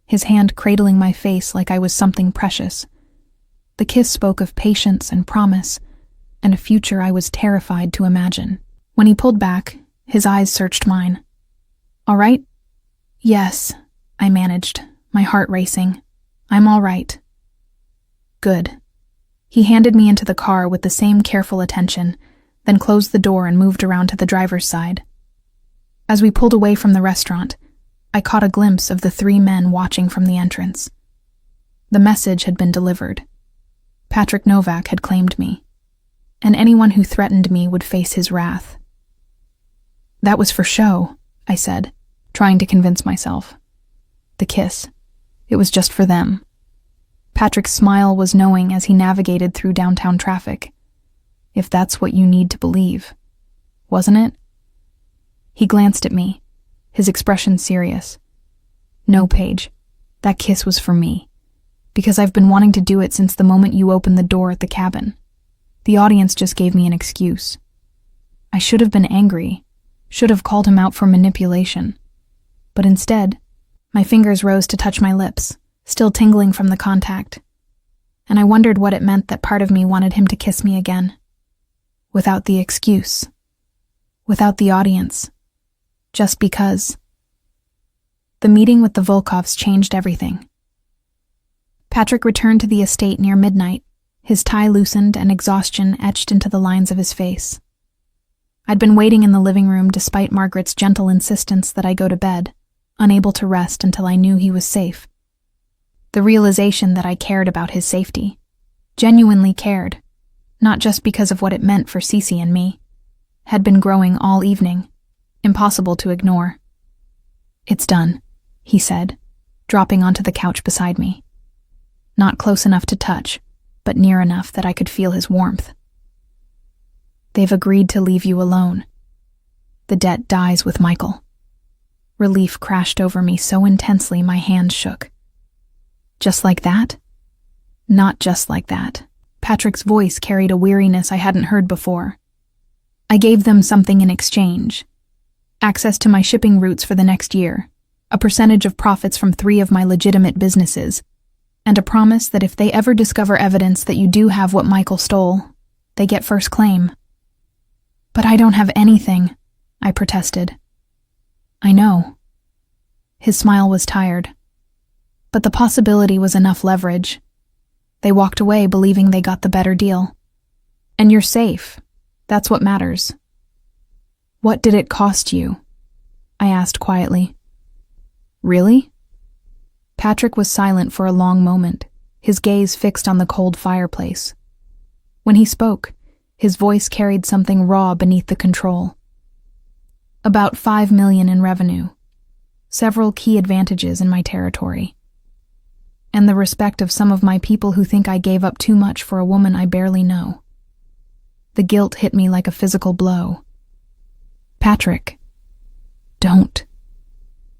his hand cradling my face like I was something precious. The kiss spoke of patience and promise, and a future I was terrified to imagine. When he pulled back, his eyes searched mine. "All right?" "Yes," I managed, my heart racing. "I'm all right." "Good." He handed me into the car with the same careful attention, then closed the door and moved around to the driver's side. As we pulled away from the restaurant, I caught a glimpse of the 3 men watching from the entrance. The message had been delivered. Patrick Novak had claimed me, and anyone who threatened me would face his wrath. "That was for show," I said, trying to convince myself. The kiss. It was just for them. Patrick's smile was knowing as he navigated through downtown traffic. If that's what you need to believe. Wasn't it? He glanced at me, his expression serious. "No, Paige. That kiss was for me. Because I've been wanting to do it since the moment you opened the door at the cabin. The audience just gave me an excuse. I should have been angry, should have called him out for manipulation. But instead, my fingers rose to touch my lips, still tingling from the contact. And I wondered what it meant that part of me wanted him to kiss me again. Without the excuse. Without the audience. Just because. The meeting with the Volkovs changed everything. Patrick returned to the estate near midnight, his tie loosened and exhaustion etched into the lines of his face. I'd been waiting in the living room despite Margaret's gentle insistence that I go to bed, unable to rest until I knew he was safe. The realization that I cared about his safety. Genuinely cared, not just because of what it meant for Cece and me, had been growing all evening, impossible to ignore. "It's done," he said, dropping onto the couch beside me. Not close enough to touch, but near enough that I could feel his warmth. "They've agreed to leave you alone. The debt dies with Michael." Relief crashed over me so intensely my hand shook. "Just like that?" "Not just like that." Patrick's voice carried a weariness I hadn't heard before. "I gave them something in exchange. Access to my shipping routes for the next year, a percentage of profits from 3 of my legitimate businesses, and a promise that if they ever discover evidence that you do have what Michael stole, they get first claim." "But I don't have anything," I protested. "I know." His smile was tired. But the possibility was enough leverage. They walked away believing they got the better deal. "And you're safe. That's what matters." "What did it cost you?" I asked quietly. "Really?" Patrick was silent for a long moment, his gaze fixed on the cold fireplace. When he spoke, his voice carried something raw beneath the control. "About $5 million in revenue, several key advantages in my territory, and the respect of some of my people who think I gave up too much for a woman I barely know." The guilt hit me like a physical blow. "Patrick, don't."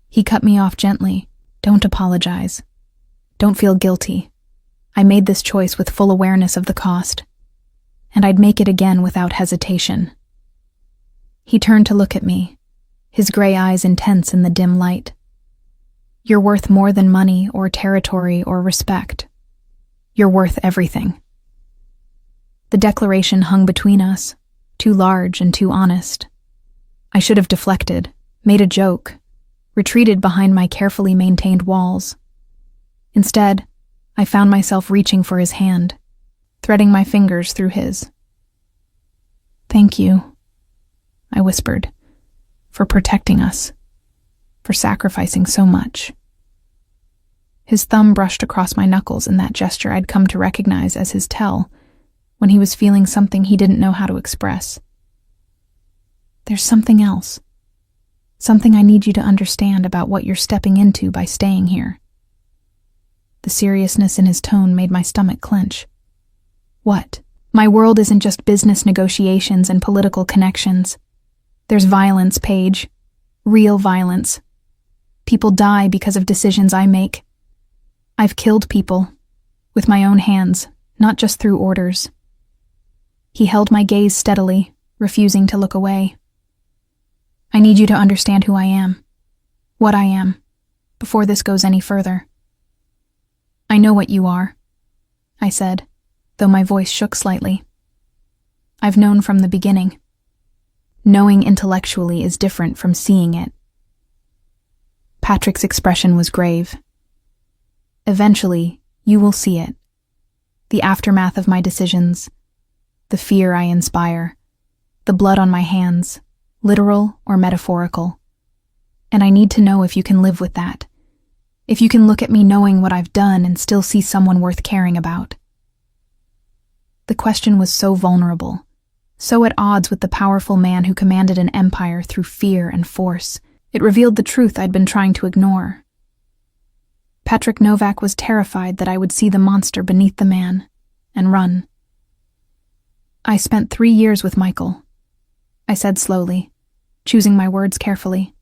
He cut me off gently. "Don't apologize. Don't feel guilty. I made this choice with full awareness of the cost, and I'd make it again without hesitation." He turned to look at me, his gray eyes intense in the dim light. "You're worth more than money or territory or respect. You're worth everything." The declaration hung between us, too large and too honest. I should have deflected, made a joke, retreated behind my carefully maintained walls. Instead, I found myself reaching for his hand, threading my fingers through his. "Thank you," I whispered, "for protecting us, for sacrificing so much." His thumb brushed across my knuckles in that gesture I'd come to recognize as his tell, when he was feeling something he didn't know how to express. There's something else. Something I need you to understand about what you're stepping into by staying here. The seriousness in his tone made my stomach clench. What? My world isn't just business negotiations and political connections. There's violence, Paige. Real violence. People die because of decisions I make. I've killed people. With my own hands, not just through orders. He held my gaze steadily, refusing to look away. I need you to understand who I am. What I am. Before this goes any further. I know what you are, I said, though my voice shook slightly. I've known from the beginning. Knowing intellectually is different from seeing it. Patrick's expression was grave. Eventually, you will see it. The aftermath of my decisions, the fear I inspire, the blood on my hands, literal or metaphorical. And I need to know if you can live with that. If you can look at me knowing what I've done and still see someone worth caring about. The question was so vulnerable, so at odds with the powerful man who commanded an empire through fear and force. It revealed the truth I'd been trying to ignore. Patrick Novak was terrified that I would see the monster beneath the man and run. I spent 3 years with Michael, I said slowly, choosing my words carefully.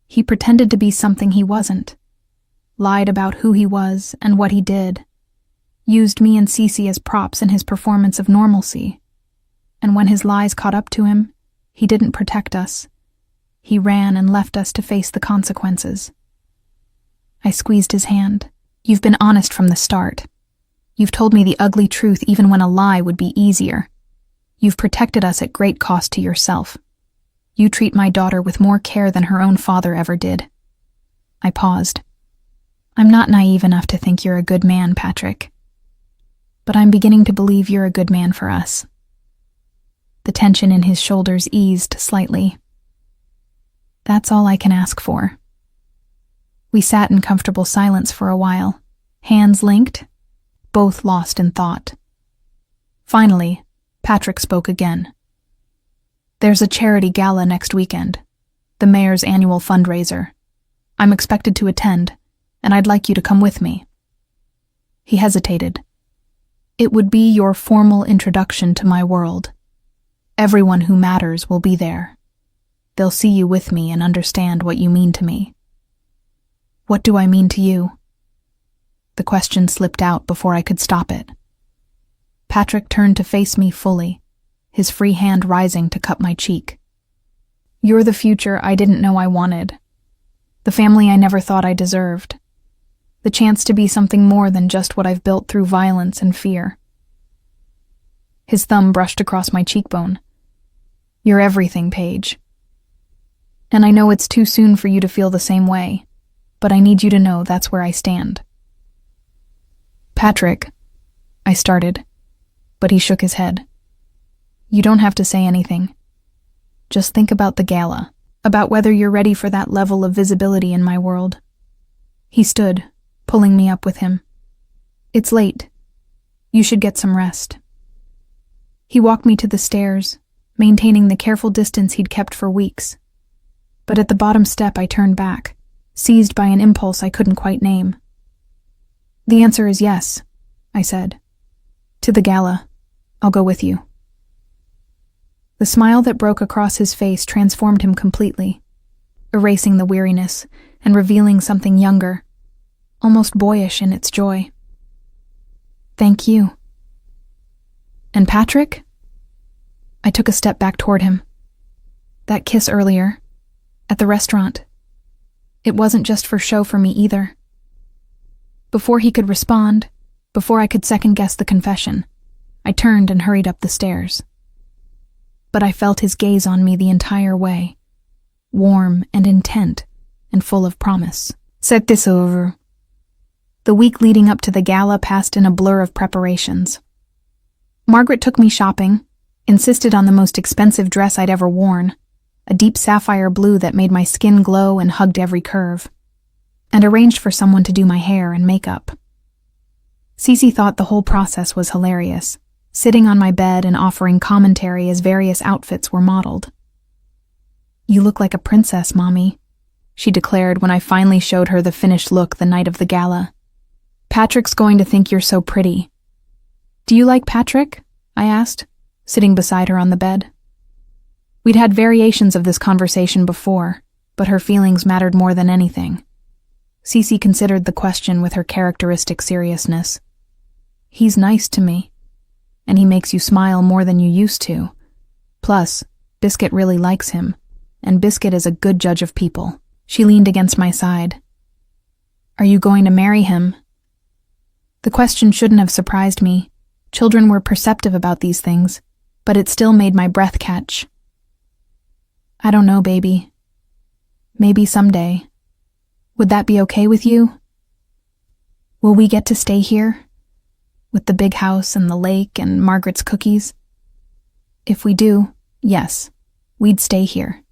He pretended to be something he wasn't, lied about who he was and what he did, used me and Cece as props in his performance of normalcy. And when his lies caught up to him, he didn't protect us. He ran and left us to face the consequences. I squeezed his hand. You've been honest from the start. You've told me the ugly truth even when a lie would be easier. You've protected us at great cost to yourself. You treat my daughter with more care than her own father ever did. I paused. I'm not naive enough to think you're a good man, Patrick. But I'm beginning to believe you're a good man for us. The tension in his shoulders eased slightly. That's all I can ask for. We sat in comfortable silence for a while, hands linked, both lost in thought. Finally, Patrick spoke again. There's a charity gala next weekend, the mayor's annual fundraiser. I'm expected to attend, and I'd like you to come with me. He hesitated. It would be your formal introduction to my world. Everyone who matters will be there. They'll see you with me and understand what you mean to me. What do I mean to you? The question slipped out before I could stop it. Patrick turned to face me fully, his free hand rising to cup my cheek. You're the future I didn't know I wanted. The family I never thought I deserved. The chance to be something more than just what I've built through violence and fear. His thumb brushed across my cheekbone. You're everything, Paige. And I know it's too soon for you to feel the same way, but I need you to know that's where I stand. Patrick, I started, but he shook his head. You don't have to say anything. Just think about the gala, about whether you're ready for that level of visibility in my world. He stood, pulling me up with him. It's late. You should get some rest. He walked me to the stairs, maintaining the careful distance he'd kept for weeks. But at the bottom step I turned back, seized by an impulse I couldn't quite name. The answer is yes, I said. To the gala. I'll go with you. The smile that broke across his face transformed him completely, erasing the weariness and revealing something younger, almost boyish in its joy. Thank you. And Patrick? I took a step back toward him. That kiss earlier, at the restaurant, it wasn't just for show for me either. Before he could respond, before I could second-guess the confession, I turned and hurried up the stairs. But I felt his gaze on me the entire way, warm and intent and full of promise. Set this over. The week leading up to the gala passed in a blur of preparations. Margaret took me shopping, insisted on the most expensive dress I'd ever worn, a deep sapphire blue that made my skin glow and hugged every curve. and arranged for someone to do my hair and makeup. Cece thought the whole process was hilarious, sitting on my bed and offering commentary as various outfits were modeled. "You look like a princess, Mommy," she declared when I finally showed her the finished look the night of the gala. "Patrick's going to think you're so pretty." "Do you like Patrick?" I asked, sitting beside her on the bed. We'd had variations of this conversation before, but her feelings mattered more than anything. Cece considered the question with her characteristic seriousness. "He's nice to me, and he makes you smile more than you used to. Plus, Biscuit really likes him, and Biscuit is a good judge of people." She leaned against my side. "Are you going to marry him?" The question shouldn't have surprised me. Children were perceptive about these things, but it still made my breath catch. "I don't know, baby. Maybe someday. Would that be okay with you? Will we get to stay here? With the big house and the lake and Margaret's cookies? If we do, yes, we'd stay here."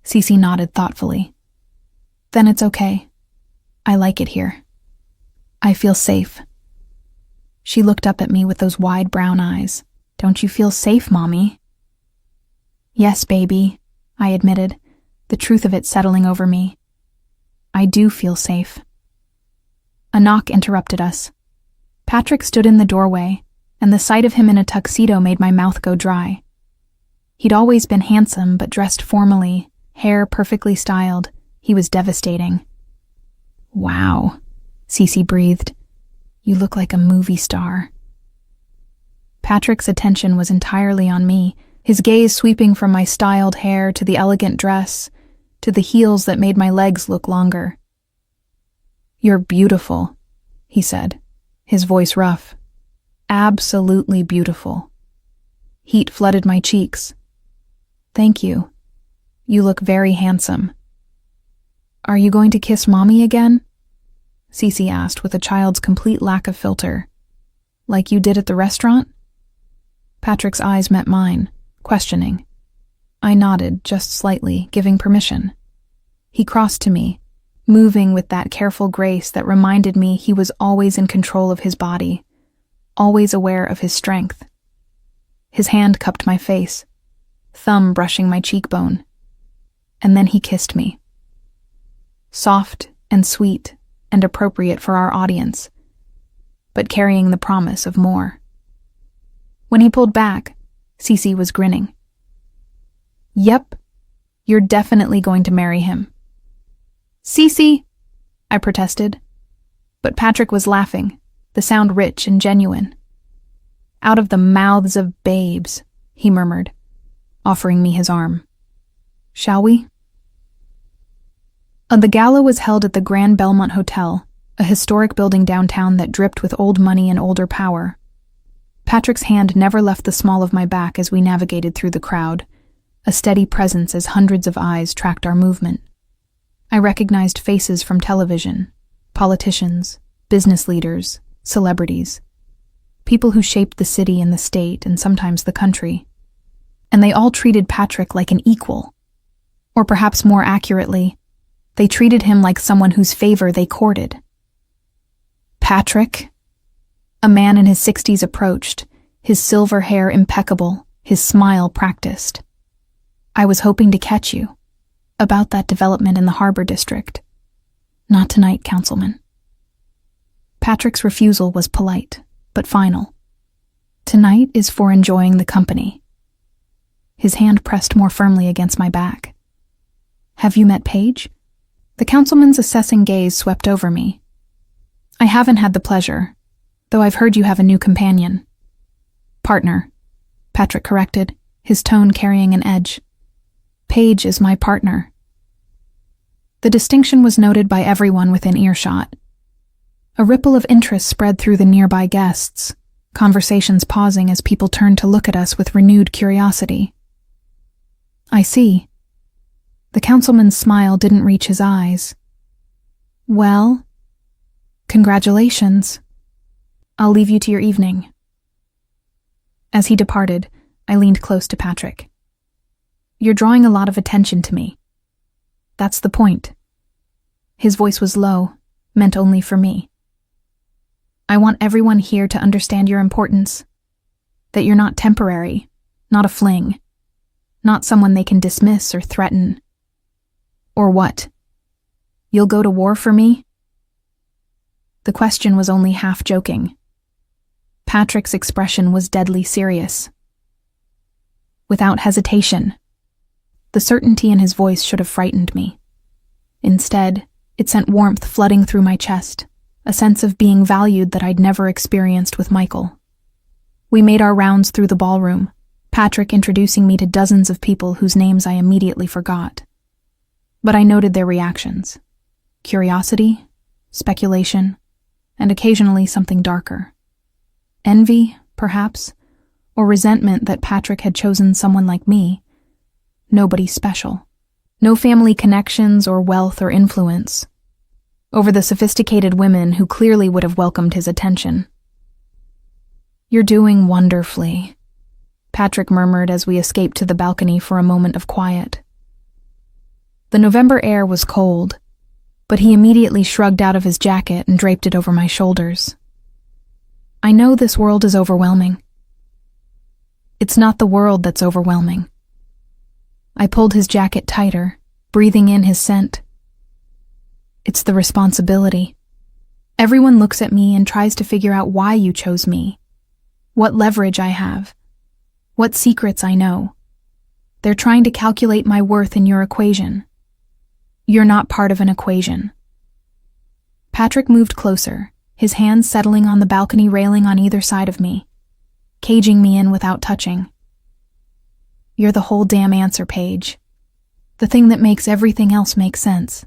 Cece nodded thoughtfully. "Then it's okay. I like it here. I feel safe." She looked up at me with those wide brown eyes. "Don't you feel safe, Mommy?" "Yes, baby," I admitted, the truth of it settling over me. "I do feel safe." A knock interrupted us. Patrick stood in the doorway, and the sight of him in a tuxedo made my mouth go dry. He'd always been handsome, but dressed formally, hair perfectly styled. He was devastating. "Wow," Cece breathed. "You look like a movie star." Patrick's attention was entirely on me, his gaze sweeping from my styled hair to the elegant dress, to the heels that made my legs look longer. "You're beautiful," he said, his voice rough. "Absolutely beautiful." Heat flooded my cheeks. "Thank you. You look very handsome." "Are you going to kiss Mommy again?" Cece asked with a child's complete lack of filter. "Like you did at the restaurant?" Patrick's eyes met mine, questioning. I nodded, just slightly, giving permission. He crossed to me, moving with that careful grace that reminded me he was always in control of his body, always aware of his strength. His hand cupped my face, thumb brushing my cheekbone, and then he kissed me. Soft and sweet and appropriate for our audience, but carrying the promise of more. When he pulled back, Cece was grinning. "Yep, you're definitely going to marry him." "Cece!" I protested. But Patrick was laughing, the sound rich and genuine. "Out of the mouths of babes," he murmured, offering me his arm. "Shall we?" The gala was held at the Grand Belmont Hotel, a historic building downtown that dripped with old money and older power. Patrick's hand never left the small of my back as we navigated through the crowd, a steady presence as hundreds of eyes tracked our movement. I recognized faces from television, politicians, business leaders, celebrities, people who shaped the city and the state and sometimes the country. And they all treated Patrick like an equal. Or perhaps more accurately, they treated him like someone whose favor they courted. "Patrick?" A man in his 60s approached, his silver hair impeccable, his smile practiced. "I was hoping to catch you. About that development in the Harbor District." "Not tonight, Councilman." Patrick's refusal was polite, but final. "Tonight is for enjoying the company." His hand pressed more firmly against my back. "Have you met Paige?" The councilman's assessing gaze swept over me. "I haven't had the pleasure, though I've heard you have a new companion." "Partner," Patrick corrected, his tone carrying an edge. "Paige is my partner." The distinction was noted by everyone within earshot. A ripple of interest spread through the nearby guests, conversations pausing as people turned to look at us with renewed curiosity. "I see." The councilman's smile didn't reach his eyes. "Well, congratulations. I'll leave you to your evening." As he departed, I leaned close to Patrick. "You're drawing a lot of attention to me." "That's the point." His voice was low, meant only for me. I want everyone here to understand your importance. That you're not temporary, not a fling, not someone they can dismiss or threaten. Or what? You'll go to war for me? The question was only half joking. Patrick's expression was deadly serious. Without hesitation. The certainty in his voice should have frightened me. Instead, it sent warmth flooding through my chest, a sense of being valued that I'd never experienced with Michael. We made our rounds through the ballroom, Patrick introducing me to dozens of people whose names I immediately forgot. But I noted their reactions. Curiosity, speculation, and occasionally something darker. Envy, perhaps, or resentment that Patrick had chosen someone like me. Nobody special. No family connections or wealth or influence. Over the sophisticated women who clearly would have welcomed his attention. "You're doing wonderfully," Patrick murmured as we escaped to the balcony for a moment of quiet. The November air was cold, but he immediately shrugged out of his jacket and draped it over my shoulders. "I know this world is overwhelming. It's not the world that's overwhelming." I pulled his jacket tighter, breathing in his scent. "It's the responsibility. Everyone looks at me and tries to figure out why you chose me, what leverage I have, what secrets I know. They're trying to calculate my worth in your equation. You're not part of an equation." Patrick moved closer, his hands settling on the balcony railing on either side of me, caging me in without touching. "You're the whole damn answer, Paige. The thing that makes everything else make sense."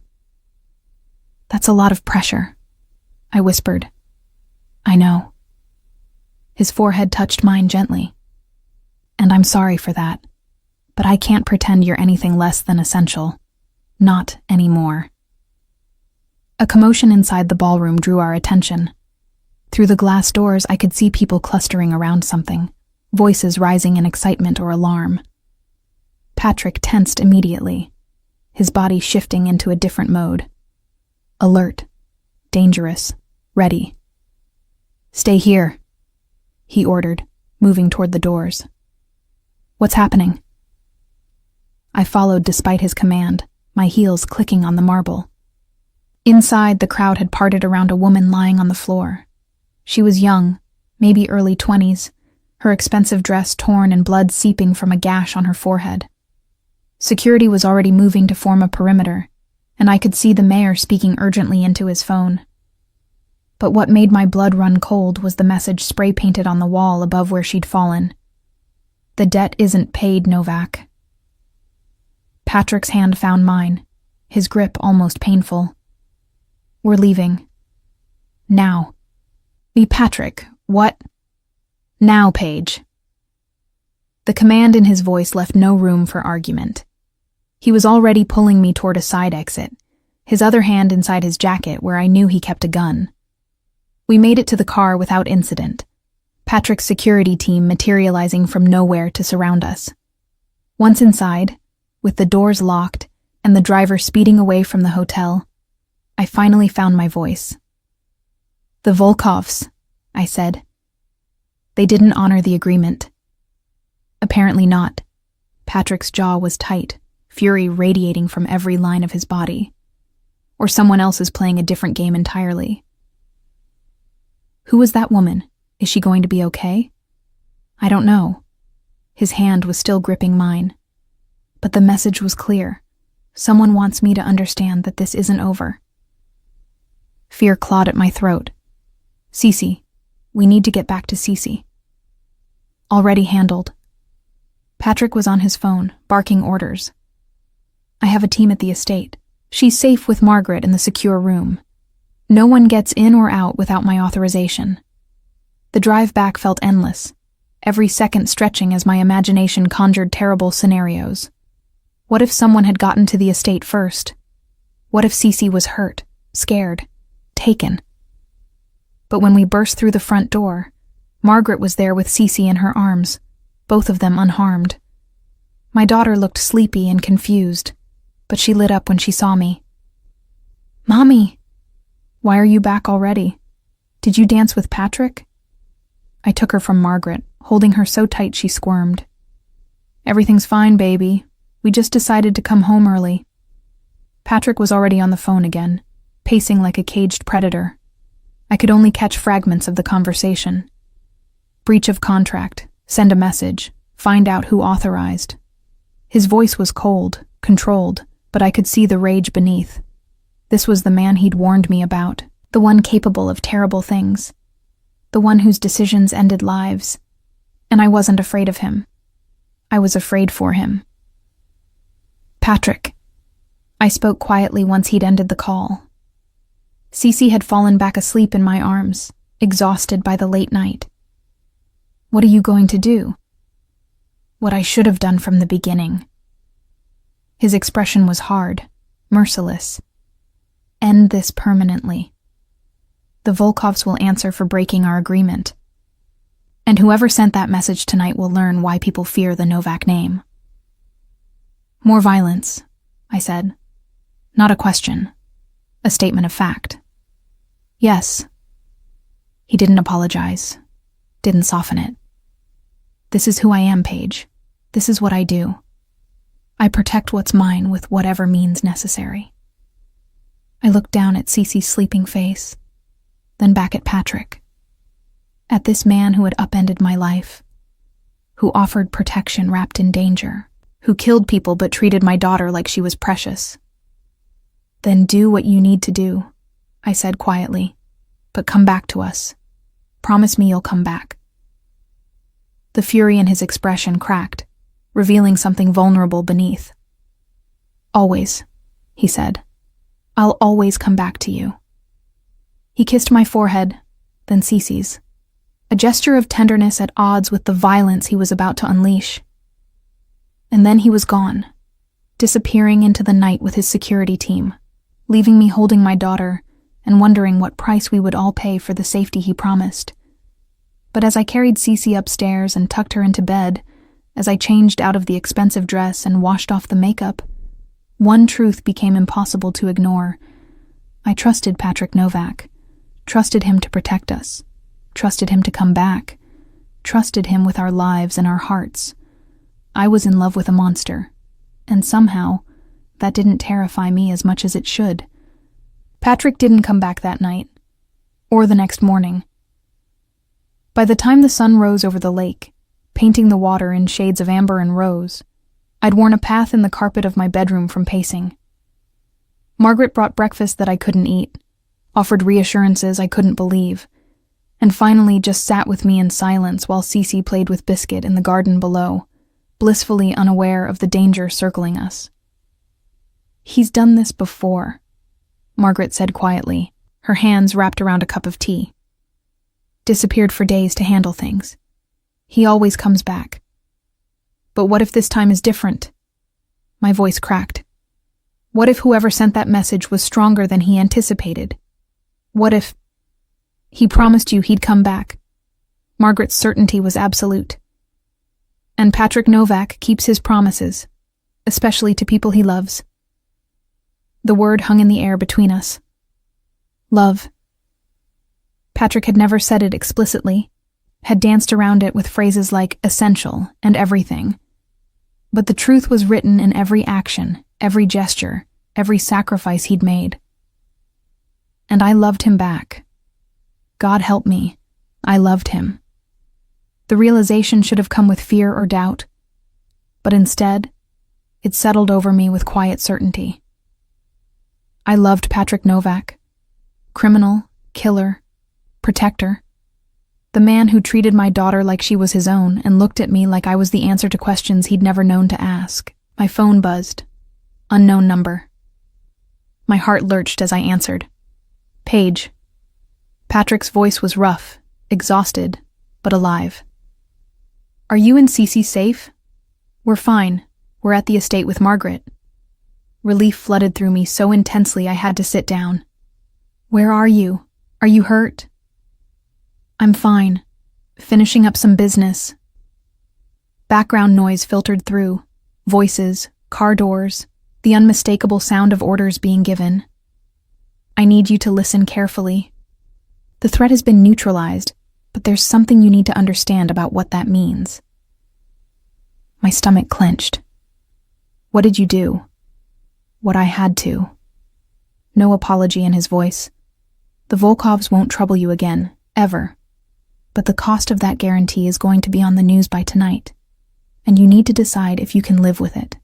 "That's a lot of pressure," I whispered. "I know." His forehead touched mine gently. "And I'm sorry for that, but I can't pretend you're anything less than essential. Not anymore." A commotion inside the ballroom drew our attention. Through the glass doors, I could see people clustering around something, voices rising in excitement or alarm. Patrick tensed immediately, his body shifting into a different mode. Alert, dangerous, ready. "Stay here," he ordered, moving toward the doors. "What's happening?" I followed despite his command, my heels clicking on the marble. Inside, the crowd had parted around a woman lying on the floor. She was young, maybe early 20s, her expensive dress torn and blood seeping from a gash on her forehead. Security was already moving to form a perimeter, and I could see the mayor speaking urgently into his phone. But what made my blood run cold was the message spray-painted on the wall above where she'd fallen. "The debt isn't paid, Novak." Patrick's hand found mine, his grip almost painful. "We're leaving. Now." "Me, Patrick, what?" "Now, Paige." The command in his voice left no room for argument. He was already pulling me toward a side exit, his other hand inside his jacket where I knew he kept a gun. We made it to the car without incident, Patrick's security team materializing from nowhere to surround us. Once inside, with the doors locked and the driver speeding away from the hotel, I finally found my voice. "The Volkovs," I said. "They didn't honor the agreement." "Apparently not." Patrick's jaw was tight, fury radiating from every line of his body. Or someone else is playing a different game entirely. "Who was that woman? Is she going to be okay?" "I don't know." His hand was still gripping mine. But the message was clear. Someone wants me to understand that this isn't over. Fear clawed at my throat. "Cece. We need to get back to Cece." "Already handled." Patrick was on his phone, barking orders. "I have a team at the estate. She's safe with Margaret in the secure room. No one gets in or out without my authorization." The drive back felt endless, every second stretching as my imagination conjured terrible scenarios. What if someone had gotten to the estate first? What if Cece was hurt, scared, taken? But when we burst through the front door, Margaret was there with Cece in her arms, both of them unharmed. My daughter looked sleepy and confused, but she lit up when she saw me. Mommy! Why are you back already? Did you dance with Patrick? I took her from Margaret, holding her so tight she squirmed. Everything's fine, baby. We just decided to come home early. Patrick was already on the phone again, pacing like a caged predator. I could only catch fragments of the conversation. Breach of contract, send a message, find out who authorized. His voice was cold, controlled, but I could see the rage beneath. This was the man he'd warned me about, the one capable of terrible things, the one whose decisions ended lives. And I wasn't afraid of him. I was afraid for him. Patrick. I spoke quietly once he'd ended the call. Cece had fallen back asleep in my arms, exhausted by the late night. What are you going to do? What I should have done from the beginning. His expression was hard, merciless. End this permanently. The Volkovs will answer for breaking our agreement. And whoever sent that message tonight will learn why people fear the Novak name. More violence, I said. Not a question. A statement of fact. Yes. He didn't apologize. Didn't soften it. This is who I am, Paige. This is what I do. I protect what's mine with whatever means necessary. I looked down at Cece's sleeping face, then back at Patrick. At this man who had upended my life, who offered protection wrapped in danger, who killed people but treated my daughter like she was precious. Then do what you need to do, I said quietly, but come back to us. Promise me you'll come back. The fury in his expression cracked, revealing something vulnerable beneath. Always, he said. I'll always come back to you. He kissed my forehead, then Cece's, a gesture of tenderness at odds with the violence he was about to unleash. And then he was gone, disappearing into the night with his security team, leaving me holding my daughter and wondering what price we would all pay for the safety he promised. But as I carried Cece upstairs and tucked her into bed, as I changed out of the expensive dress and washed off the makeup, one truth became impossible to ignore. I trusted Patrick Novak, trusted him to protect us, trusted him to come back, trusted him with our lives and our hearts. I was in love with a monster, and somehow, that didn't terrify me as much as it should. Patrick didn't come back that night, or the next morning. By the time the sun rose over the lake, painting the water in shades of amber and rose, I'd worn a path in the carpet of my bedroom from pacing. Margaret brought breakfast that I couldn't eat, offered reassurances I couldn't believe, and finally just sat with me in silence while Cece played with Biscuit in the garden below, blissfully unaware of the danger circling us. He's done this before, Margaret said quietly, her hands wrapped around a cup of tea. Disappeared for days to handle things. He always comes back. But what if this time is different? My voice cracked. What if whoever sent that message was stronger than he anticipated? What if... He promised you he'd come back. Margaret's certainty was absolute. And Patrick Novak keeps his promises, especially to people he loves. The word hung in the air between us. Love. Patrick had never said it explicitly, had danced around it with phrases like essential and everything. But the truth was written in every action, every gesture, every sacrifice he'd made. And I loved him back. God help me, I loved him. The realization should have come with fear or doubt, but instead, it settled over me with quiet certainty. I loved Patrick Novak. Criminal, killer, protector. The man who treated my daughter like she was his own and looked at me like I was the answer to questions he'd never known to ask. My phone buzzed. Unknown number. My heart lurched as I answered. Paige. Patrick's voice was rough, exhausted, but alive. Are you and Cece safe? We're fine. We're at the estate with Margaret. Relief flooded through me so intensely I had to sit down. Where are you? Are you hurt? I'm fine. Finishing up some business. Background noise filtered through. Voices, car doors, the unmistakable sound of orders being given. I need you to listen carefully. The threat has been neutralized, but there's something you need to understand about what that means." My stomach clenched. "What did you do?" "What I had to." No apology in his voice. "The Volkovs won't trouble you again, ever. But the cost of that guarantee is going to be on the news by tonight, and you need to decide if you can live with it.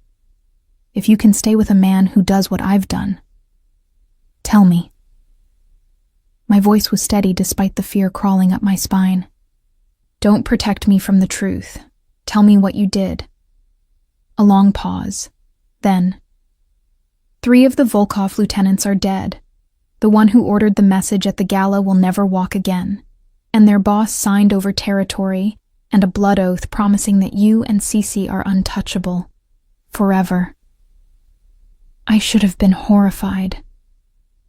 If you can stay with a man who does what I've done. Tell me." My voice was steady despite the fear crawling up my spine. "Don't protect me from the truth. Tell me what you did." A long pause. Then, "3 of the Volkov lieutenants are dead. The one who ordered the message at the gala will never walk again, and their boss signed over territory and a blood oath promising that you and Cece are untouchable. Forever." I should have been horrified.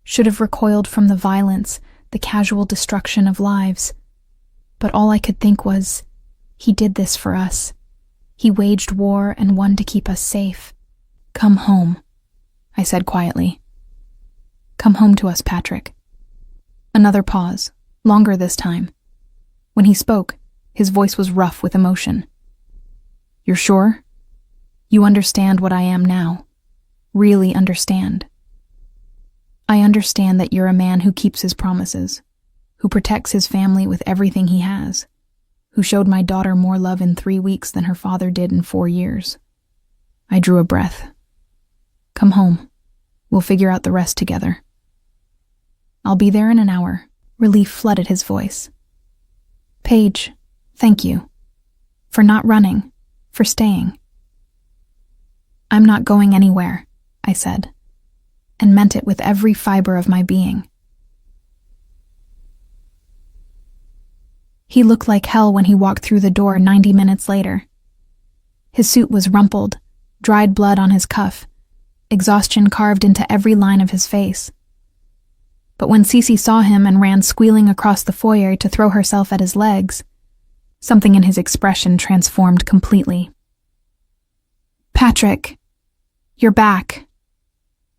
Should have recoiled from the violence, the casual destruction of lives. But all I could think was, he did this for us. He waged war and won to keep us safe. "Come home," I said quietly. "Come home to us, Patrick." Another pause, longer this time. When he spoke, his voice was rough with emotion. "You're sure? You understand what I am now? Really understand?" "I understand that you're a man who keeps his promises, who protects his family with everything he has, who showed my daughter more love in 3 weeks than her father did in 4 years. I drew a breath. "Come home. We'll figure out the rest together." "I'll be there in an hour." Relief flooded his voice. "Paige, thank you. For not running. For staying." "I'm not going anywhere," I said, and meant it with every fiber of my being. He looked like hell when he walked through the door 90 minutes later. His suit was rumpled, dried blood on his cuff, exhaustion carved into every line of his face. But when Cece saw him and ran squealing across the foyer to throw herself at his legs, something in his expression transformed completely. "Patrick, you're back.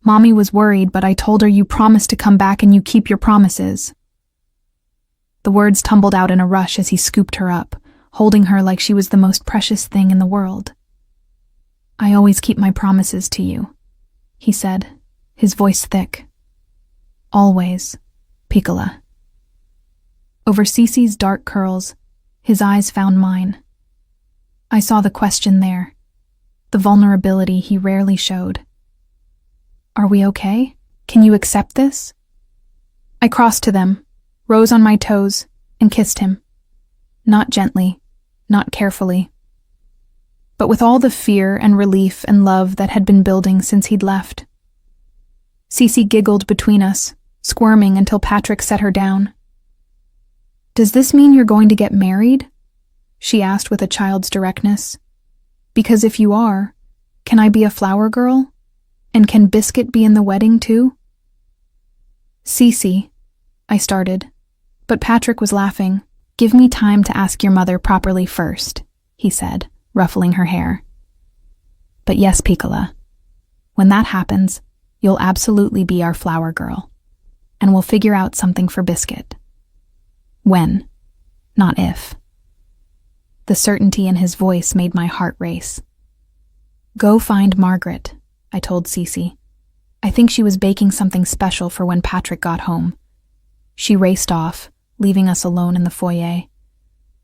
Mommy was worried, but I told her you promised to come back and you keep your promises." The words tumbled out in a rush as he scooped her up, holding her like she was the most precious thing in the world. "I always keep my promises to you," he said, his voice thick. "Always, Piccola." Over Cece's dark curls, his eyes found mine. I saw the question there, the vulnerability he rarely showed. "Are we okay? Can you accept this?" I crossed to them, rose on my toes, and kissed him. Not gently, not carefully, but with all the fear and relief and love that had been building since he'd left. Cece giggled between us, squirming until Patrick set her down. "Does this mean you're going to get married?" she asked with a child's directness. "Because if you are, can I be a flower girl? And can Biscuit be in the wedding too?" "Cece," I started, but Patrick was laughing. "Give me time to ask your mother properly first," he said, ruffling her hair. "But yes, Piccola, when that happens, you'll absolutely be our flower girl, and we'll figure out something for Biscuit. When, not if." The certainty in his voice made my heart race. "Go find Margaret," I told Cece. "I think she was baking something special for when Patrick got home." She raced off, leaving us alone in the foyer.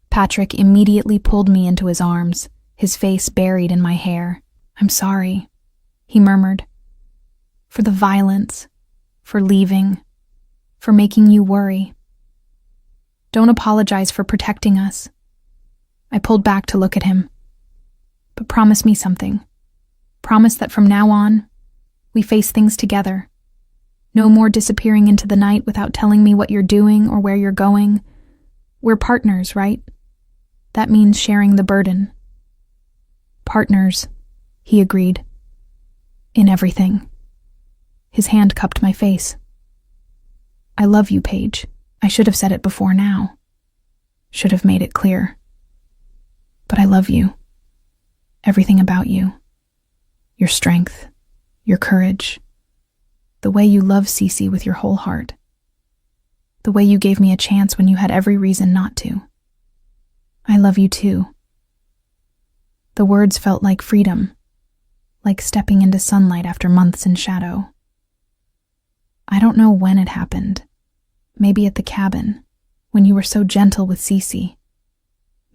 Patrick immediately pulled me into his arms, his face buried in my hair. "I'm sorry," he murmured. "For the violence, for leaving, for making you worry. Don't apologize for protecting us." I pulled back to look at him. "But promise me something. Promise that from now on, we face things together. No more disappearing into the night without telling me what you're doing or where you're going. We're partners, right? That means sharing the burden." "Partners," he agreed. "In everything." His hand cupped my face. "I love you, Paige. I should have said it before now. Should have made it clear. But I love you. Everything about you. Your strength, your courage, The way you love Cece with your whole heart. The way you gave me a chance when you had every reason not to. I love you too. The words felt like freedom, like stepping into sunlight after months in shadow. I don't know when it happened. Maybe at the cabin, when you were so gentle with Cece.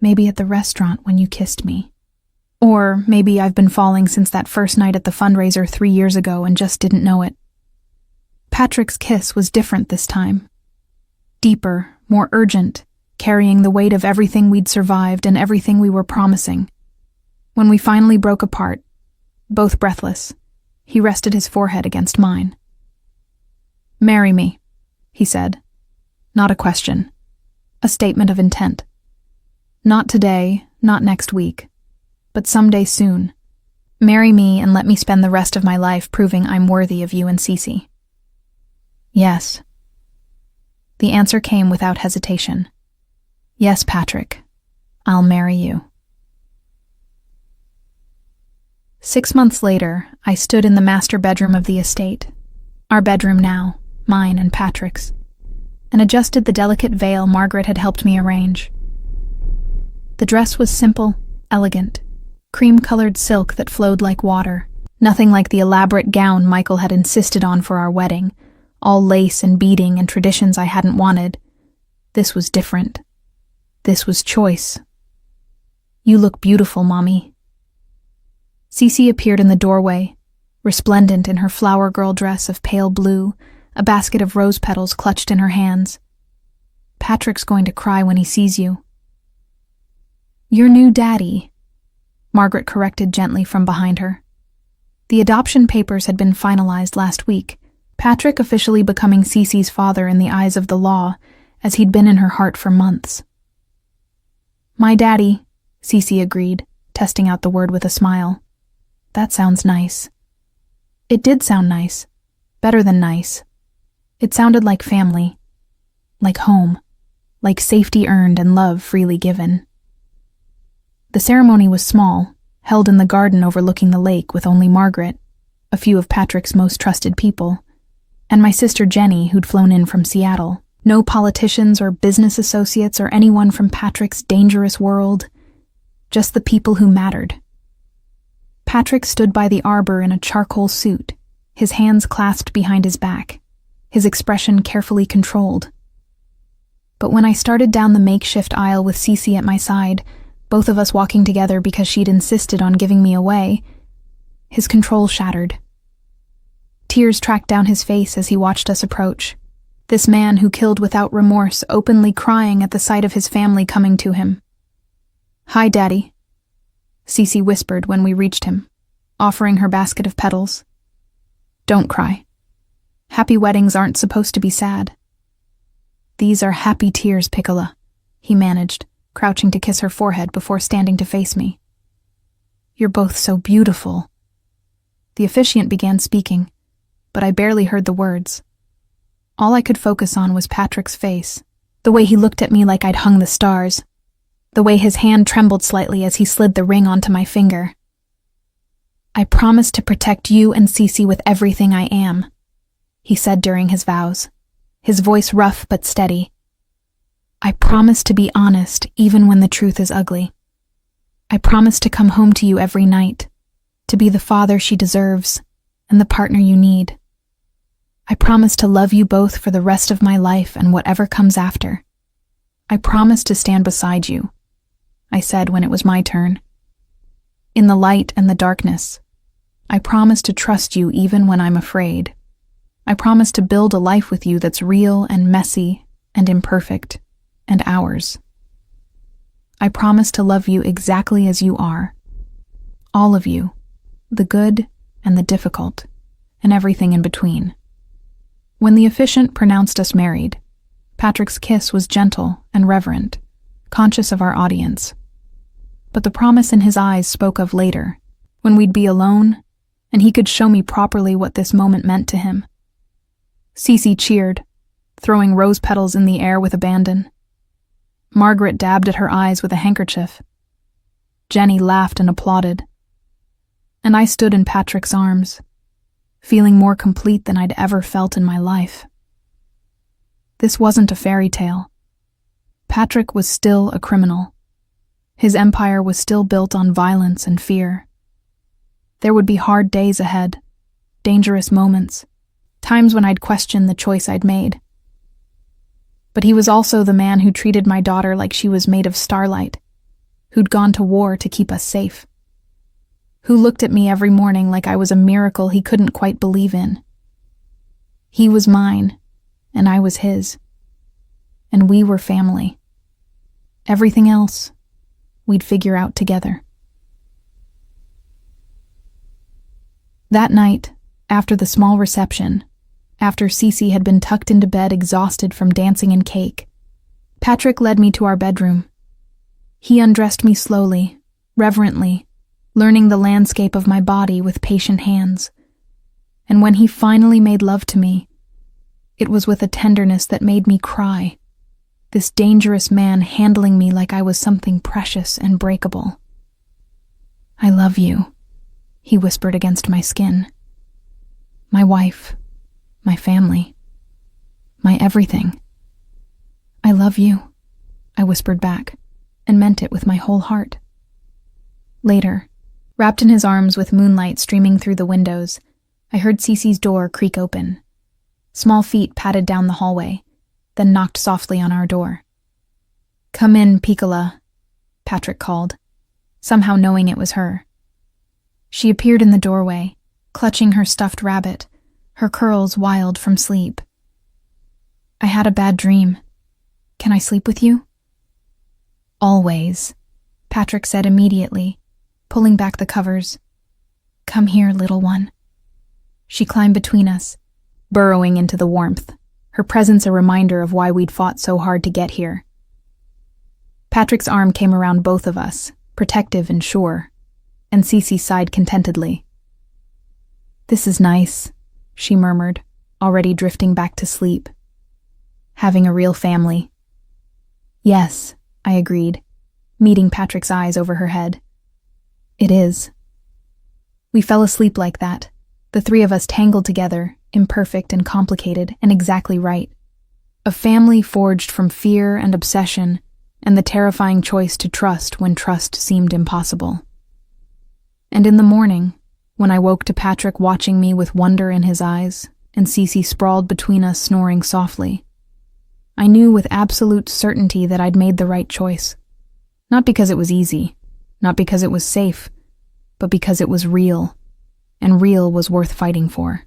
Maybe at the restaurant when you kissed me. Or maybe I've been falling since that first night at the fundraiser 3 years ago and just didn't know it. Patrick's kiss was different this time. Deeper, more urgent, carrying the weight of everything we'd survived and everything we were promising. When we finally broke apart, both breathless, he rested his forehead against mine. "Marry me," he said. Not a question. A statement of intent. Not today, not next week, but someday soon. Marry me and let me spend the rest of my life proving I'm worthy of you and Cece. Yes. The answer came without hesitation. Yes, Patrick. I'll marry you. 6 months later, I stood in the master bedroom of the estate, our bedroom now, mine and Patrick's, and adjusted the delicate veil Margaret had helped me arrange. The dress was simple, elegant, cream-colored silk that flowed like water, nothing like the elaborate gown Michael had insisted on for our wedding, all lace and beading and traditions I hadn't wanted. This was different. This was choice. "You look beautiful, Mommy." Cece appeared in the doorway, resplendent in her flower girl dress of pale blue, a basket of rose petals clutched in her hands. "Patrick's going to cry when he sees you." "Your new daddy," Margaret corrected gently from behind her. The adoption papers had been finalized last week, Patrick officially becoming Cece's father in the eyes of the law, as he'd been in her heart for months. "My daddy," Cece agreed, testing out the word with a smile. "That sounds nice." It did sound nice. Better than nice. It sounded like family. Like home. Like safety earned and love freely given. The ceremony was small, held in the garden overlooking the lake with only Margaret, a few of Patrick's most trusted people, and my sister Jenny, who'd flown in from Seattle. No politicians or business associates or anyone from Patrick's dangerous world. Just the people who mattered. Patrick stood by the arbor in a charcoal suit, his hands clasped behind his back, his expression carefully controlled. But when I started down the makeshift aisle with Cece at my side, both of us walking together because she'd insisted on giving me away, his control shattered. Tears tracked down his face as he watched us approach. This man who killed without remorse, openly crying at the sight of his family coming to him. "Hi, Daddy," Cece whispered when we reached him, offering her basket of petals. "Don't cry. Happy weddings aren't supposed to be sad." "These are happy tears, Piccola," he managed, crouching to kiss her forehead before standing to face me. "You're both so beautiful." The officiant began speaking, but I barely heard the words. All I could focus on was Patrick's face, the way he looked at me like I'd hung the stars, the way his hand trembled slightly as he slid the ring onto my finger. "I promise to protect you and Cece with everything I am," he said during his vows, his voice rough but steady. "I promise to be honest even when the truth is ugly. I promise to come home to you every night, to be the father she deserves and the partner you need. I promise to love you both for the rest of my life and whatever comes after. I promise to stand beside you," I said when it was my turn. "In the light and the darkness. I promise to trust you even when I'm afraid. I promise to build a life with you that's real and messy and imperfect and ours. I promise to love you exactly as you are. All of you, the good and the difficult, and everything in between." When the officiant pronounced us married, Patrick's kiss was gentle and reverent, conscious of our audience. But the promise in his eyes spoke of later, when we'd be alone, and he could show me properly what this moment meant to him. Cece cheered, throwing rose petals in the air with abandon. Margaret dabbed at her eyes with a handkerchief. Jenny laughed and applauded. And I stood in Patrick's arms, feeling more complete than I'd ever felt in my life. This wasn't a fairy tale. Patrick was still a criminal. His empire was still built on violence and fear. There would be hard days ahead, dangerous moments, times when I'd question the choice I'd made. But he was also the man who treated my daughter like she was made of starlight, who'd gone to war to keep us safe, who looked at me every morning like I was a miracle he couldn't quite believe in. He was mine, and I was his. And we were family. Everything else, we'd figure out together. That night, after the small reception, after Cece had been tucked into bed exhausted from dancing and cake, Patrick led me to our bedroom. He undressed me slowly, reverently, learning the landscape of my body with patient hands. And when he finally made love to me, it was with a tenderness that made me cry. This dangerous man handling me like I was something precious and breakable. "I love you," he whispered against my skin. "My wife, my family, my everything." "I love you," I whispered back, and meant it with my whole heart. Later, wrapped in his arms with moonlight streaming through the windows, I heard Cece's door creak open. Small feet padded down the hallway, then knocked softly on our door. "Come in, Piccola," Patrick called, somehow knowing it was her. She appeared in the doorway, clutching her stuffed rabbit, her curls wild from sleep. "I had a bad dream. Can I sleep with you?" "Always," Patrick said immediately, pulling back the covers. "Come here, little one." She climbed between us, burrowing into the warmth, her presence a reminder of why we'd fought so hard to get here. Patrick's arm came around both of us, protective and sure, and Cece sighed contentedly. "This is nice," she murmured, already drifting back to sleep. "Having a real family." "Yes," I agreed, meeting Patrick's eyes over her head. "It is." We fell asleep like that, the three of us tangled together, imperfect and complicated and exactly right. A family forged from fear and obsession and the terrifying choice to trust when trust seemed impossible. And in the morning, when I woke to Patrick watching me with wonder in his eyes and Cece sprawled between us snoring softly, I knew with absolute certainty that I'd made the right choice. Not because it was easy, not because it was safe, but because it was real, and real was worth fighting for.